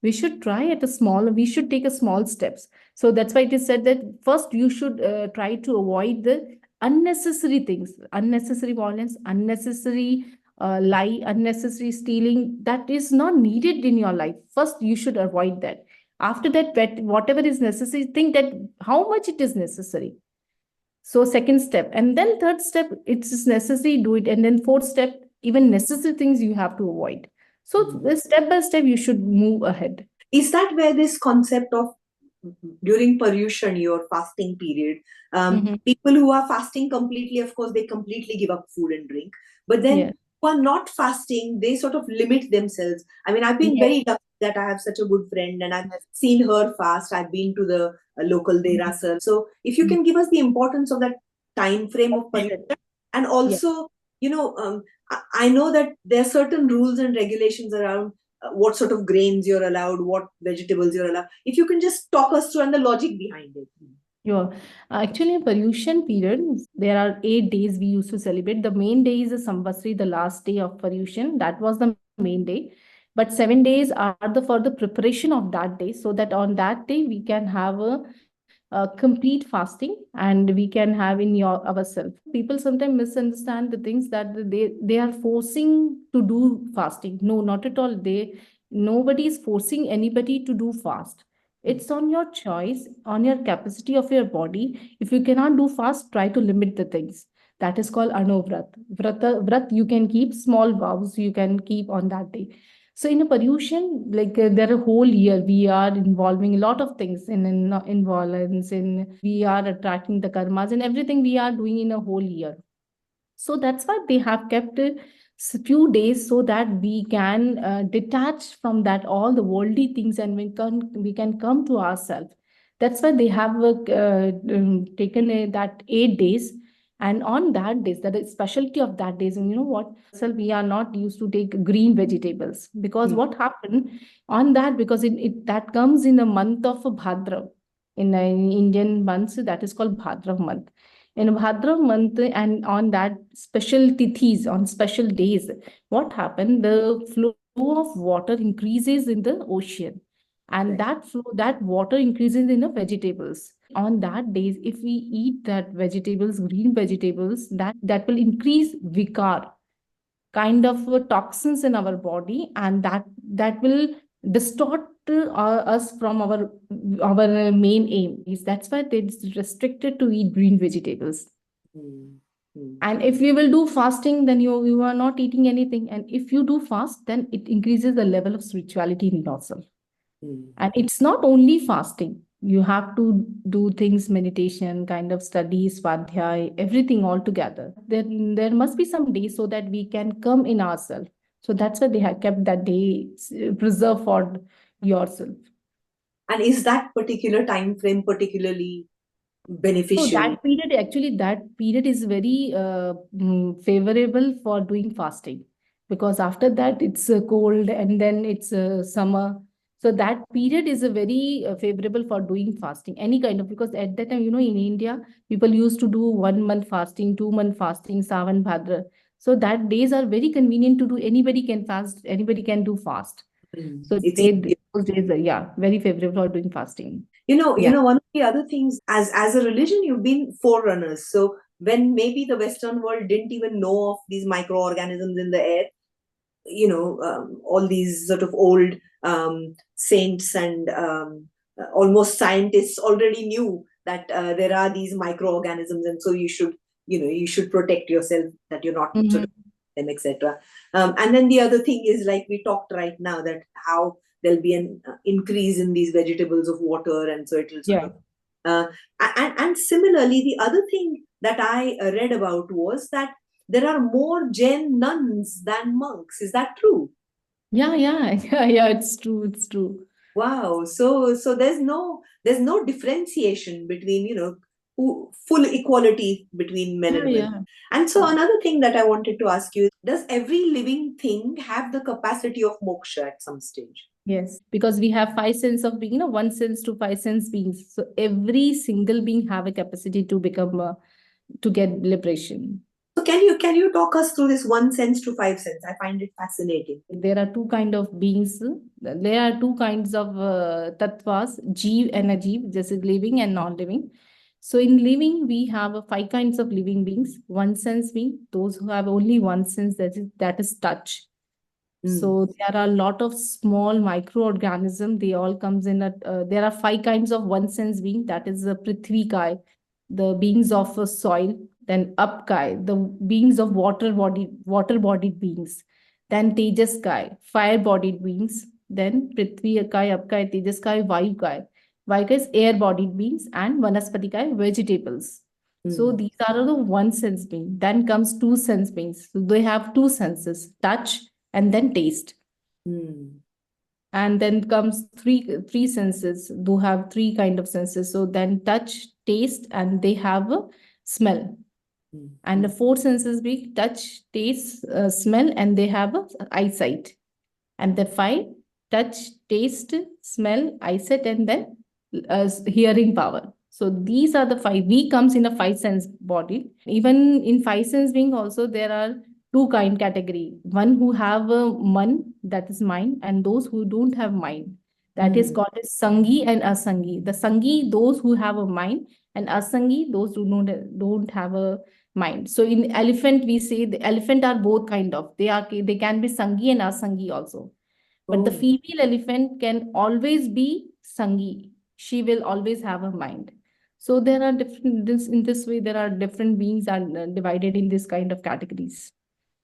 we should try at a small, we should take a small steps. So that's why it is said that first you should try to avoid the unnecessary things, unnecessary violence, unnecessary lie, unnecessary stealing that is not needed in your life. First, you should avoid that. After that, whatever is necessary, think that how much it is necessary. So second step, and then third step, it's necessary, do it. And then fourth step, even necessary things you have to avoid. So step by step, you should move ahead. Is that where this concept of during Paryushan, your fasting period, people who are fasting completely, of course, they completely give up food and drink. But then Yeah. who are not fasting, they sort of limit themselves. I mean, I've been Yes. very lucky that I have such a good friend and I've seen her fast. I've been to the local Derasar. So if you can give us the importance of that time frame of Paryushan, and also, I know that there are certain rules and regulations around what sort of grains you're allowed, what vegetables you're allowed. If you can just talk us through and the logic behind it. Yeah. Actually, Paryushan period, there are 8 days we used to celebrate. The main day is the Samvatsari, the last day of Paryushan. That was the main day. But 7 days are for the preparation of that day, so that on that day we can have a complete fasting and we can have in ourselves. People sometimes misunderstand the things that they are forcing to do fasting. No, not at all. Nobody is forcing anybody to do fast. It's on your choice, on your capacity of your body. If you cannot do fast, try to limit the things. That is called anovrat. Vrat you can keep, small vows you can keep on that day. So in a Paryushan, like there a whole year, we are involving a lot of things in violence, in we are attracting the karmas and everything we are doing in a whole year. So that's why they have kept a few days so that we can detach from that all the worldly things and we can come to ourselves. That's why they have taken that 8 days. And on that days, that is specialty of that days, and you know what? So we are not used to take green vegetables because what happened on that, because it that comes in the month of Bhadra, in Indian months that is called Bhadra month. In Bhadra month and on that special tithis, on special days, what happened? The flow of water increases in the ocean, and that flow, that water increases in the vegetables. On that days, if we eat that vegetables, green vegetables, that will increase vikar, kind of toxins in our body, and that will distort us from our main aim. That's why it's restricted to eat green vegetables. And if we will do fasting, then you are not eating anything. And if you do fast, then it increases the level of spirituality in yourself. And it's not only fasting. You have to do things, meditation, kind of study, swadhyay, everything all together. There must be some day so that we can come in ourselves. So that's why they have kept that day preserved for yourself. And is that particular time frame particularly beneficial? So that period is very favorable for doing fasting, because after that it's cold and then it's summer. So that period is a very favorable for doing fasting, any kind of, because at that time, in India, people used to do 1 month fasting, 2 month fasting, Savan Bhadra. So that days are very convenient to do. Anybody can fast, anybody can do fast. So those days are, yeah, very favorable for doing fasting. One of the other things, as a religion, you've been forerunners. So when maybe the Western world didn't even know of these microorganisms in the air, all these sort of old saints and almost scientists already knew that there are these microorganisms, and so you should protect yourself, that you're not sort of them, etc. And then the other thing is, like we talked right now, that how there'll be an increase in these vegetables of water, and so it'll sort of and similarly, the other thing that I read about was that there are more Jain nuns than monks. Is that true? Yeah, yeah, it's true, it's true. Wow. So there's no differentiation between, full equality between men and women. And so another thing that I wanted to ask you, does every living thing have the capacity of moksha at some stage? Yes, because we have five sense of being, one sense to five sense beings. So every single being have a capacity to become, to get liberation. So can you talk us through this 1 sense to 5 sense? I find it fascinating. There are two kind of beings. There are two kinds of tattvas, jeev and ajeev, just living and non-living. So in living, we have five kinds of living beings. One sense being, those who have only one sense, that is touch. So there are a lot of small microorganisms. They all comes in a. There are five kinds of one sense being. That is the Prithvi Kai, the beings of soil. Then Up Kai, the beings of water bodied beings. Then Tejas Kai, fire bodied beings. Then Prithvi Kai, Up Kai, Tejas Kai, Vayu Kai. Vayu Kai is air bodied beings, and Vanaspati Kai, vegetables. So Mm. these are the one sense being. Then comes two sense beings. So they have two senses: touch and then taste. Mm. And then comes three senses, who have three kind of senses. So then touch, taste, and they have a smell. Mm. And the four senses be touch, taste, smell, and they have a eyesight. And the five: touch, taste, smell, eyesight, and then hearing power. So these are the five. We comes in a five sense body. Even in five sense being also, there are two kind category. One who have a man, that is mind, and those who don't have mind. That is Mm. called as Sangi and Asangi. The Sangi, those who have a mind, and Asangi, those who don't have a mind. So in elephant, we say the elephant are both kind of. They can be Sangi and Asangi also. But the Oh. female elephant can always be Sangi. She will always have a mind. So there are different in this way there are different beings are divided in this kind of categories.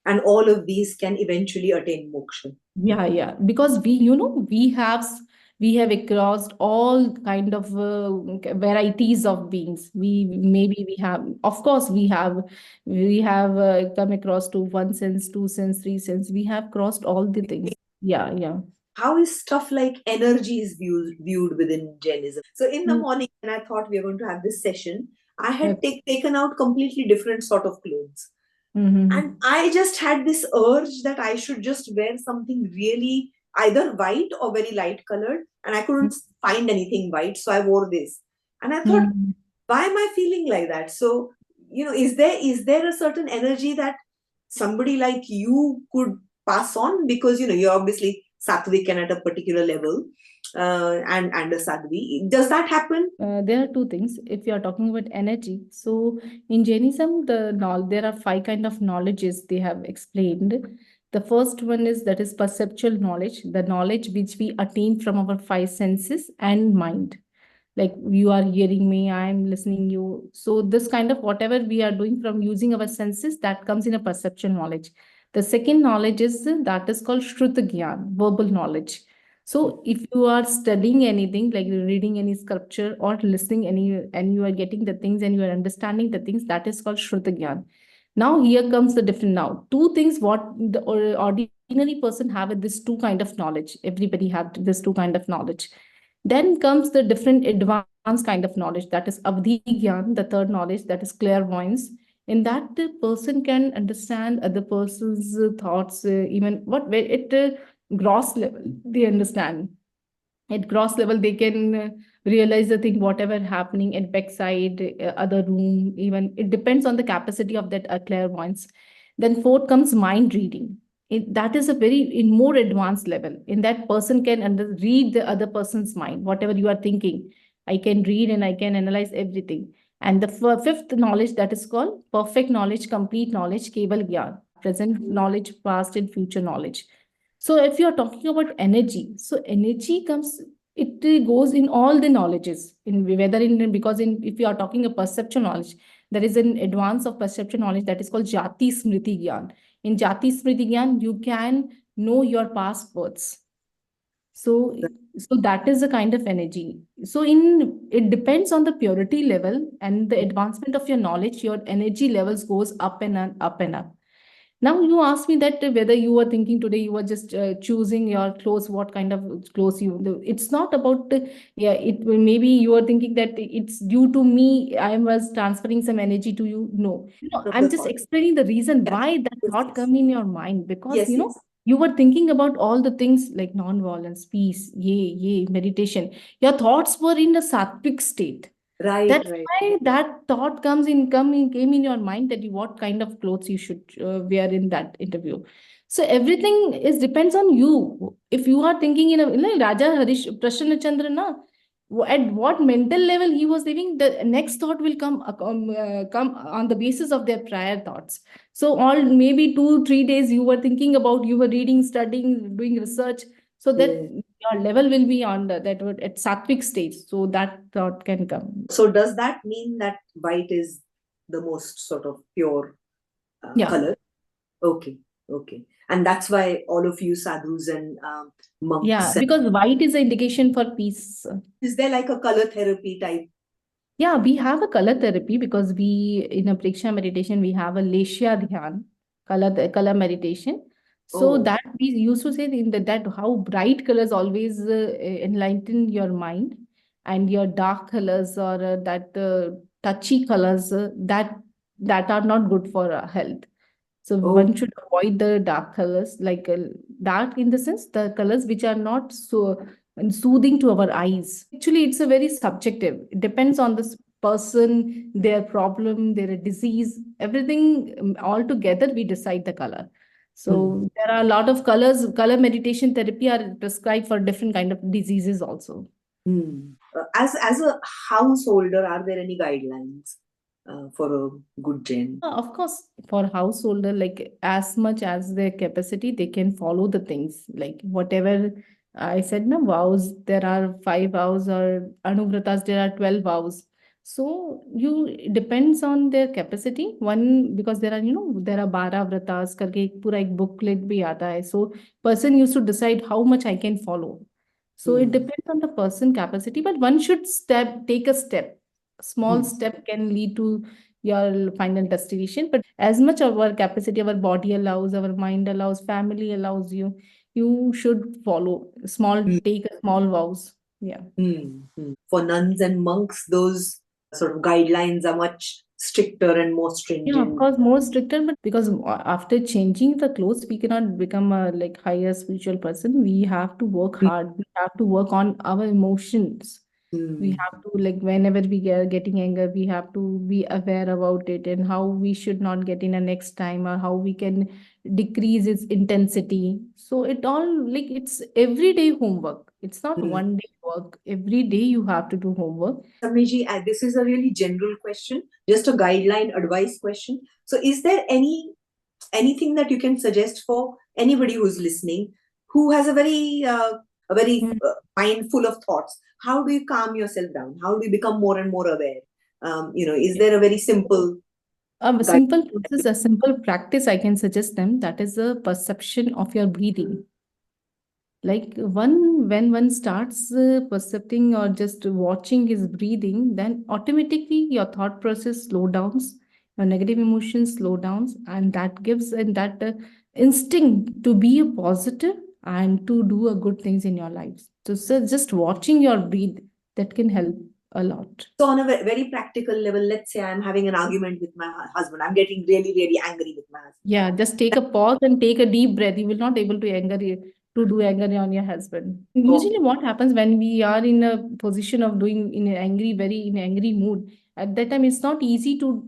And all of these can eventually attain moksha. Yeah, yeah. Because we have across all kind of varieties of beings. We have, of course, we have come across to one sense, two sense, three sense. We have crossed all the things. Yeah, yeah. How is stuff like energy is viewed within Jainism? So in the Mm. morning, when I thought we were going to have this session, I had Okay. taken out completely different sort of clothes. And Mm-hmm. I just had this urge that I should just wear something really either white or very light colored. And I couldn't find anything white. So I wore this. And I thought, Mm-hmm. why am I feeling like that? So, is there a certain energy that somebody like you could pass on? Because you're obviously sattvic and at a particular level, and a sadhvi. Does that happen? There are two things. If you are talking about energy, so in Jainism, there are five kind of knowledges they have explained. The first one is that is perceptual knowledge, the knowledge which we attain from our five senses and mind. Like you are hearing me, I am listening you. So this kind of whatever we are doing from using our senses, that comes in a perceptual knowledge. The second knowledge is that is called Shruta Gyan, verbal knowledge. So if you are studying anything, like reading any sculpture or listening any, and you are getting the things and you are understanding the things, that is called Shruta Gyan. Now here comes the different now. Two things what the ordinary person have with this two kind of knowledge. Everybody have this two kind of knowledge. Then comes the different advanced kind of knowledge, that is Avdhi Gyan, the third knowledge, that is clairvoyance. In that, the person can understand other person's thoughts, even what where it gross level they understand. At gross level, they can realize the thing, whatever happening at backside, other room, even it depends on the capacity of that clairvoyance. Then fourth comes mind reading. That is a very in more advanced level. In that person can read the other person's mind, whatever you are thinking. I can read and I can analyze everything. And the fifth knowledge, that is called perfect knowledge, complete knowledge, Keval Gyan, present knowledge, past and future knowledge. So if you're talking about energy, so energy comes, it goes in all the knowledges, in whether in because in if you are talking a perceptual knowledge, there is an advance of perceptual knowledge that is called Jati Smriti Gyan. In Jati Smriti Gyan, you can know your past births. So, so that is the kind of energy. So in it depends on the purity level and the advancement of your knowledge, your energy levels goes up and up and up. Now you ask me that whether you were thinking today you were just choosing your clothes, what kind of clothes you do. It's not about yeah. Maybe you are thinking that it's due to me. I was transferring some energy to you. No, Of I'm the just thought. explaining the reason Yeah. why that Yes, thought yes. come in your mind, because Yes, yes. you were thinking about all the things like non-violence, peace, yay, yay, meditation. Your thoughts were in a sattvic state. Right, That's right. why that thought came in your mind that what kind of clothes you should wear in that interview. So everything is depends on you. If you are thinking in a Raja Harish Prasanna Chandra na, at what mental level he was living, the next thought will come on the basis of their prior thoughts. So all maybe 2 3 days you were thinking about, you were reading, studying, doing research, so that Yeah. your level will be on that would at sattvic stage, so that thought can come. So does that mean that white is the most sort of pure Yeah, color? Okay, okay. And that's why all of you sadhus and yeah, monks, because white is an indication for peace. is there like a color therapy type? Yeah, we have a color therapy because we, in a Priksha meditation, we have a Leshya Dhyan, color meditation. So Oh, that we used to say in that how bright colors always enlighten your mind, and your dark colors or that touchy colors that are not good for health. So oh, one should avoid the dark colors, like dark in the sense the colors which are not so soothing to our eyes. Actually, it's a very subjective. It depends on this person, their problem, their disease, everything all together we decide the color. hmm, So there are a lot of colors. Color meditation therapy are prescribed for different kind of diseases also. hmm. As a householder, are there any guidelines for a good Jain? Of course, for householder, like as much as their capacity, they can follow the things. Like whatever I said, na vows, there are 5 vows, or anuvratas, there are 12 vows. So you it depends on their capacity. One, because there are, there are 12 vratas करके एक पूरा एक booklet भी आता है. So person used to decide how much I can follow. So it Hmm, depends on the person capacity, but one should take a step. A small hmm, step can lead to your final destination. But as much of our capacity, our body allows, our mind allows, family allows you, you should follow small, hmm, take a small vows. Yeah. For nuns and monks, those sort of guidelines are much stricter and more Yeah, of stringent. course, more stricter, but because after changing the clothes, we cannot become a like higher spiritual person. We have to work Hmm, hard. We have to work on our emotions. We hmm, have to, like, whenever we get getting anger, we have to be aware about it and how we should not get in a next time, or how we can decrease its intensity. So it all, like, it's everyday homework. It's not hmm. one day work. Every day you have to do homework. Samiji, this is a really general question, just a guideline advice question. So, is there anything that you can suggest for anybody who's listening, who has a very mind full of thoughts? How do you calm yourself down? How do you become more and more aware? Is there a very simple A guide? simple process, a simple practice I can suggest them, that is the perception of your breathing. Like when one starts percepting or just watching his breathing, then automatically your thought process slow downs, your negative emotions slow downs, and that gives and that instinct to be a positive and to do a good things in your lives. So just watching your breathe, that can help a lot. So, on a very practical level, let's say I'm having an argument with my husband. I'm getting really, really angry with my husband. Yeah, just take a pause and take a deep breath. You will not able to to do anger on your husband. Okay. Usually, what happens when we are in a position of doing in an angry, very in angry mood, at that time it's not easy to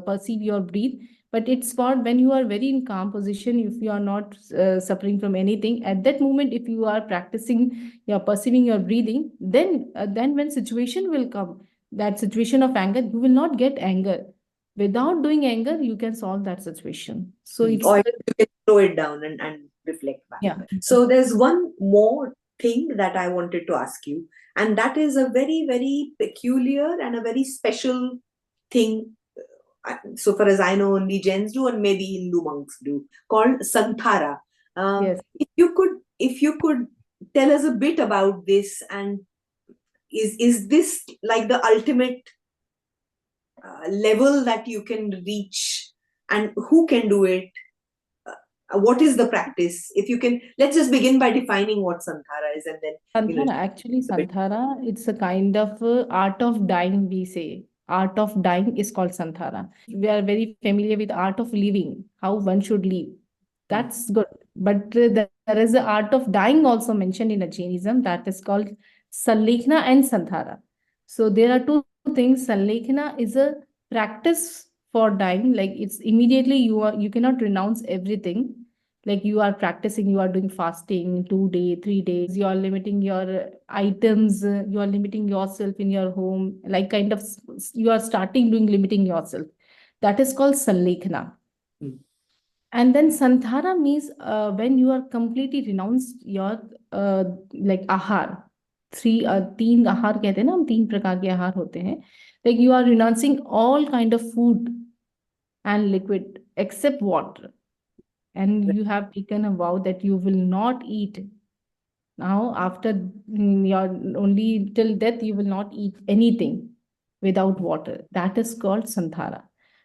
perceive your breathe. But it's for when you are very in calm position, if you are not suffering from anything, at that moment, if you are practicing, you're perceiving your breathing, then when situation will come, that situation of anger, you will not get anger. Without doing anger, you can solve that situation. So it's Or you can slow it down and reflect back. yeah. So there's one more thing that I wanted to ask you, and that is a very, very peculiar and a very special thing. So far as I know, only Jains do, and maybe Hindu monks do, called Santhara. Yes. If you could tell us a bit about this, and is this like the ultimate level that you can reach, and who can do it? What is the practice? If you can, let's just begin by defining what Santhara is, and then Santhara, actually, a bit. Santhara, it's a kind of art of dying, we say. Art of dying is called Santhara. We are very familiar with art of living, how one should live. Hmm. That's good. But there is the art of dying also mentioned in a Jainism, that is called Sanlekhna and Santhara. So there are two things. Sanlekhana is a practice for dying. Like it's immediately you cannot renounce everything. Like you are practicing, you are doing fasting 2 day, 3 days. You are limiting your items. You are limiting yourself in your home. Like kind of you are starting doing limiting yourself. That is called Sanlekhana. Hmm. And then Santhara means when you are completely renounced your like ahar. तीन आहार कहते हैं ना हम, 3 प्रकार के आहार होते हैं. Like you are renouncing all kind of food and liquid except water, and you have taken a vow that you will not eat. Now, after your only till death, you will not eat anything without water. That is called Santhara.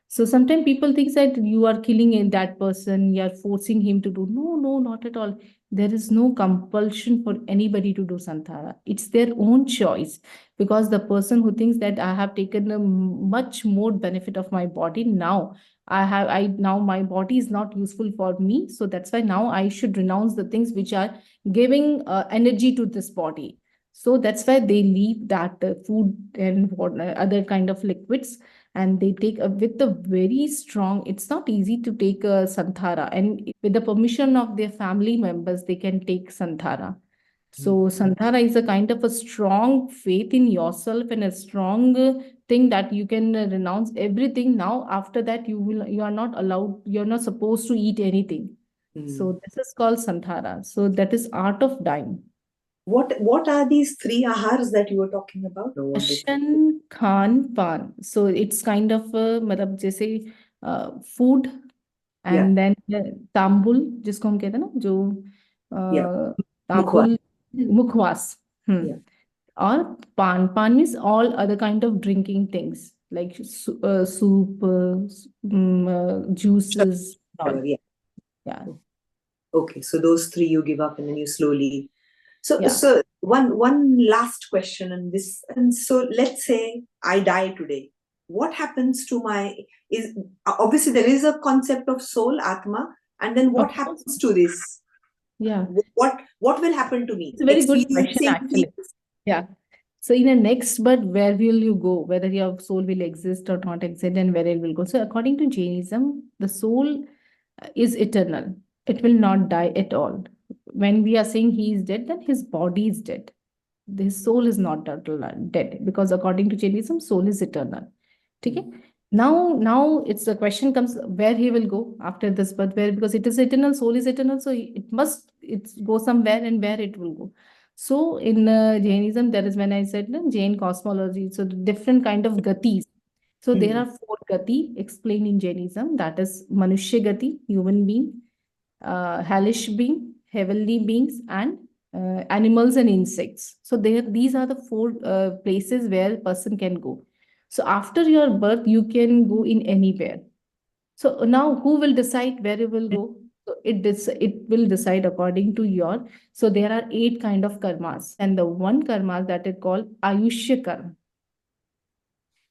So sometimes people think that you are killing that person, you are forcing him to do. No, no, not at all. There is no compulsion for anybody to do Santhara. It's their own choice, because the person who thinks that I have taken a much more benefit of my body now, I now my body is not useful for me. So that's why now I should renounce the things which are giving energy to this body. So that's why they leave that food and other kind of liquids, and they take with a very strong. It's not easy to take a Santhara, and with the permission of their family members, they can take Santhara. So Santhara is a kind of a strong faith in yourself and a strong thing that you can renounce everything. Now, after that, you are not allowed, you're not supposed to eat anything. So this is called Santhara. So that is art of dying. What are these 3 ahars that you were talking about? Ashan, Khan, Pan. So it's kind of मतलब जैसे food, Yeah, and then तांबुल जिसको हम कहते हैं ना, जो yeah. Mukhwa. तांबुल, मुखवास. Yeah. Or pan means all other kind of drinking things like soup, Sure, juices, sure, all. yeah. Yeah, Okay, so those 3 you give up and then you slowly. So, yeah. so one last question on this. And so let's say I die today. What happens to my, is obviously there is a concept of soul, Atma, and then what Of course. happens to this? Yeah, What will happen to me? it's a very good question Experiencing actually. Yeah. So in a next birth, where will you go? Whether your soul will exist or not exist, and where it will go. So according to Jainism, the soul is eternal. It will not die at all. When we are saying he is dead, then his body is dead. His soul is not dead, because according to Jainism, soul is eternal. Okay. Now it's the question comes where he will go after this birth, where, because it is eternal, soul is eternal, so it must go somewhere, and where it will go. So in Jainism, there is, when I said Jain cosmology, so the different kind of gatis. So there are 4 gati explained in Jainism. That is Manushya gati, human being, hellish being, heavenly beings, and animals and insects. So these are the 4 places where a person can go. So after your birth, you can go in anywhere. So now who will decide where you will go? So it will decide according to your. So there are 8 kind of karmas, and the one karma that is called Ayushya karma.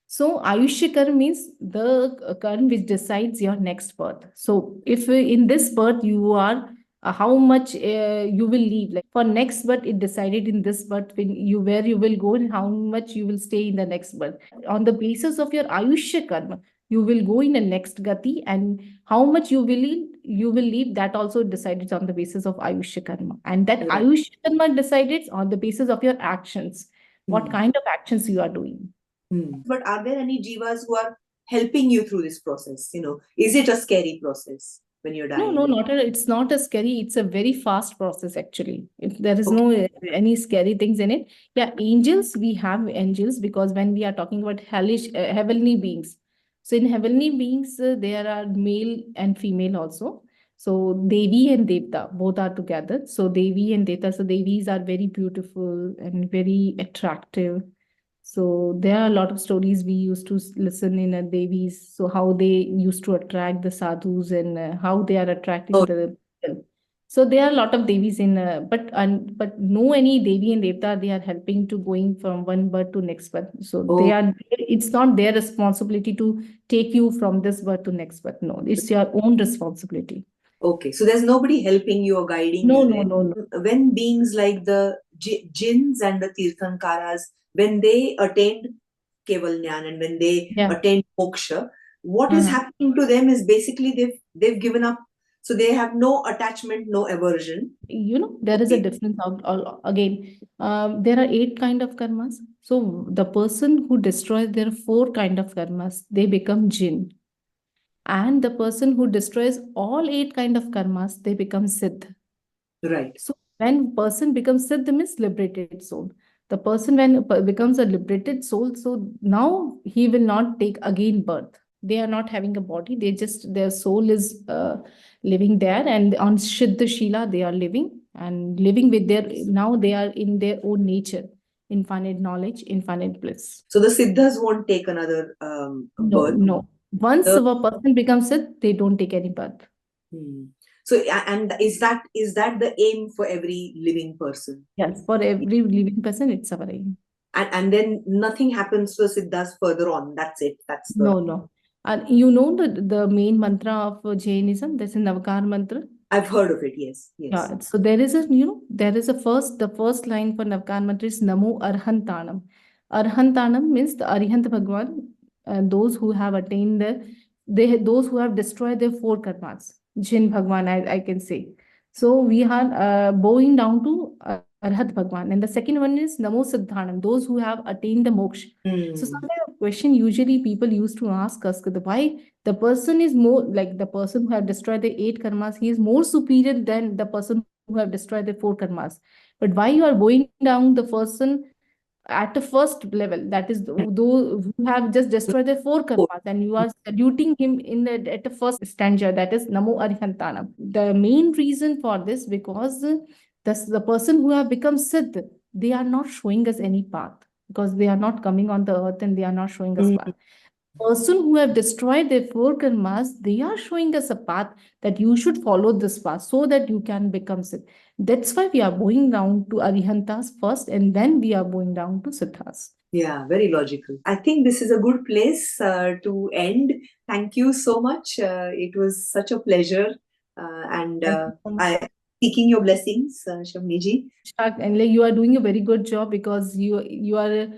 So Ayushya karma means the karma which decides your next birth. So if in this birth you are how much you will live, like for next birth it decided in this birth when you where you will go and how much you will stay in the next birth. On the basis of your Ayushya karma, you will go in the next gati, and how much you will leave, that also decided on the basis of Ayushya karma. And that Right. Ayushya karma decided on the basis of your actions, what Hmm. kind of actions you are doing. But are there any jivas who are helping you through this process? Is it a scary process when you're No, dying? no, it's not a scary. It's a very fast process, actually. There is Okay. no any scary things in it. Yeah, angels, we have angels, because when we are talking about hellish, heavenly beings. So in heavenly beings, there are male and female also. So Devi and Devta, both are together. So Devi and Devta, so Devis are very beautiful and very attractive. So there are a lot of stories we used to listen in Devis. So how they used to attract the sadhus, and how they are attracting Oh, the people. So there are a lot of Devis in, but no any Devi and Devta, they are helping to going from one birth to next birth. So oh, it's not their responsibility to take you from this birth to next birth. No, it's your own responsibility. okay. So there's nobody helping you or guiding No, you no, there. no, no. When beings like the Jinns and the Tirthankaras, when they attained Keval Jnana and when they Yeah. attain Moksha, what is happening to them is basically they've given up. So they have no attachment, no aversion. There is a Okay. difference again. There are 8 kind of karmas. So the person who destroys their 4 kind of karmas, they become jinn. And the person who destroys all 8 kind of karmas, they become siddh. Right. So when person becomes siddh means liberated soul. The person when becomes a liberated soul, so now he will not take again birth. They are not having a body. Their soul is living there, and on Siddha Shila they are living and living with now they are in their own nature, infinite knowledge, infinite bliss. So the Siddhas won't take another No, birth. no. Once The- a person becomes siddh, they don't take any birth. So and is that the aim for every living person? Yes, for every living person, it's our aim. And then nothing happens to the Siddhas further on. That's it. That's the. No. And the main mantra of Jainism, that's a Navkar mantra. I've heard of it. Yes. Yeah. So there is the first line for Navkar mantra is Namo Arhantanam. Arhantanam means the Arihant Bhagwan, those who have attained those who have destroyed their 4 karmas. Jin Bhagwan, I can say. So we are bowing down to Arhat Bhagwan. And the second one is Namo Siddhanam, those who have attained the moksha. So sometimes a question usually people used to ask us why the person is more like the person who have destroyed the 8 karmas, he is more superior than the person who have destroyed the 4 karmas. But why you are going down the person at the first level, that is those who have just destroyed their 4 karmas, and you are saluting him at the first stanza, that is Namo Arihantana. The main reason for this, because the person who have become Siddh, they are not showing us any path, because they are not coming on the earth and they are not showing us path. Person who have destroyed their 4 karmas, they are showing us a path that you should follow this path so that you can become Siddh. That's why we are going down to Arihantas first, and then we are going down to Siddhas. Yeah, very logical. I think this is a good place to end. Thank you so much. It was such a pleasure. And Thank you so much. I seeking your blessings, Shamniji. And you are doing a very good job, because you are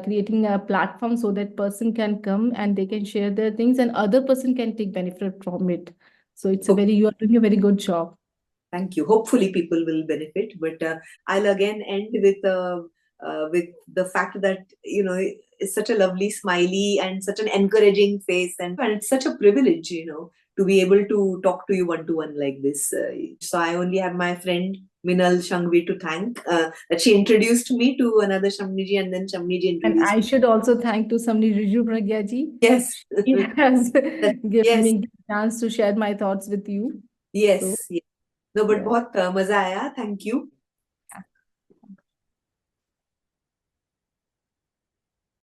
creating a platform so that person can come and they can share their things and other person can take benefit from it. So you are doing a very good job. Thank you. Hopefully, people will benefit. But I'll again end with the fact that it's such a lovely, smiley, and such an encouraging face, and it's such a privilege, to be able to talk to you one to one like this. So I only have my friend Minal Shangvi to thank that she introduced me to another Shamniji, and then Shamniji And introduced. I should also thank to Samani Vishwabharati ji. Yes. He has given Yes. me the chance to share my thoughts with you. Yes. So, Yes. No, but yeah. बहुत मजा आया. Thank you.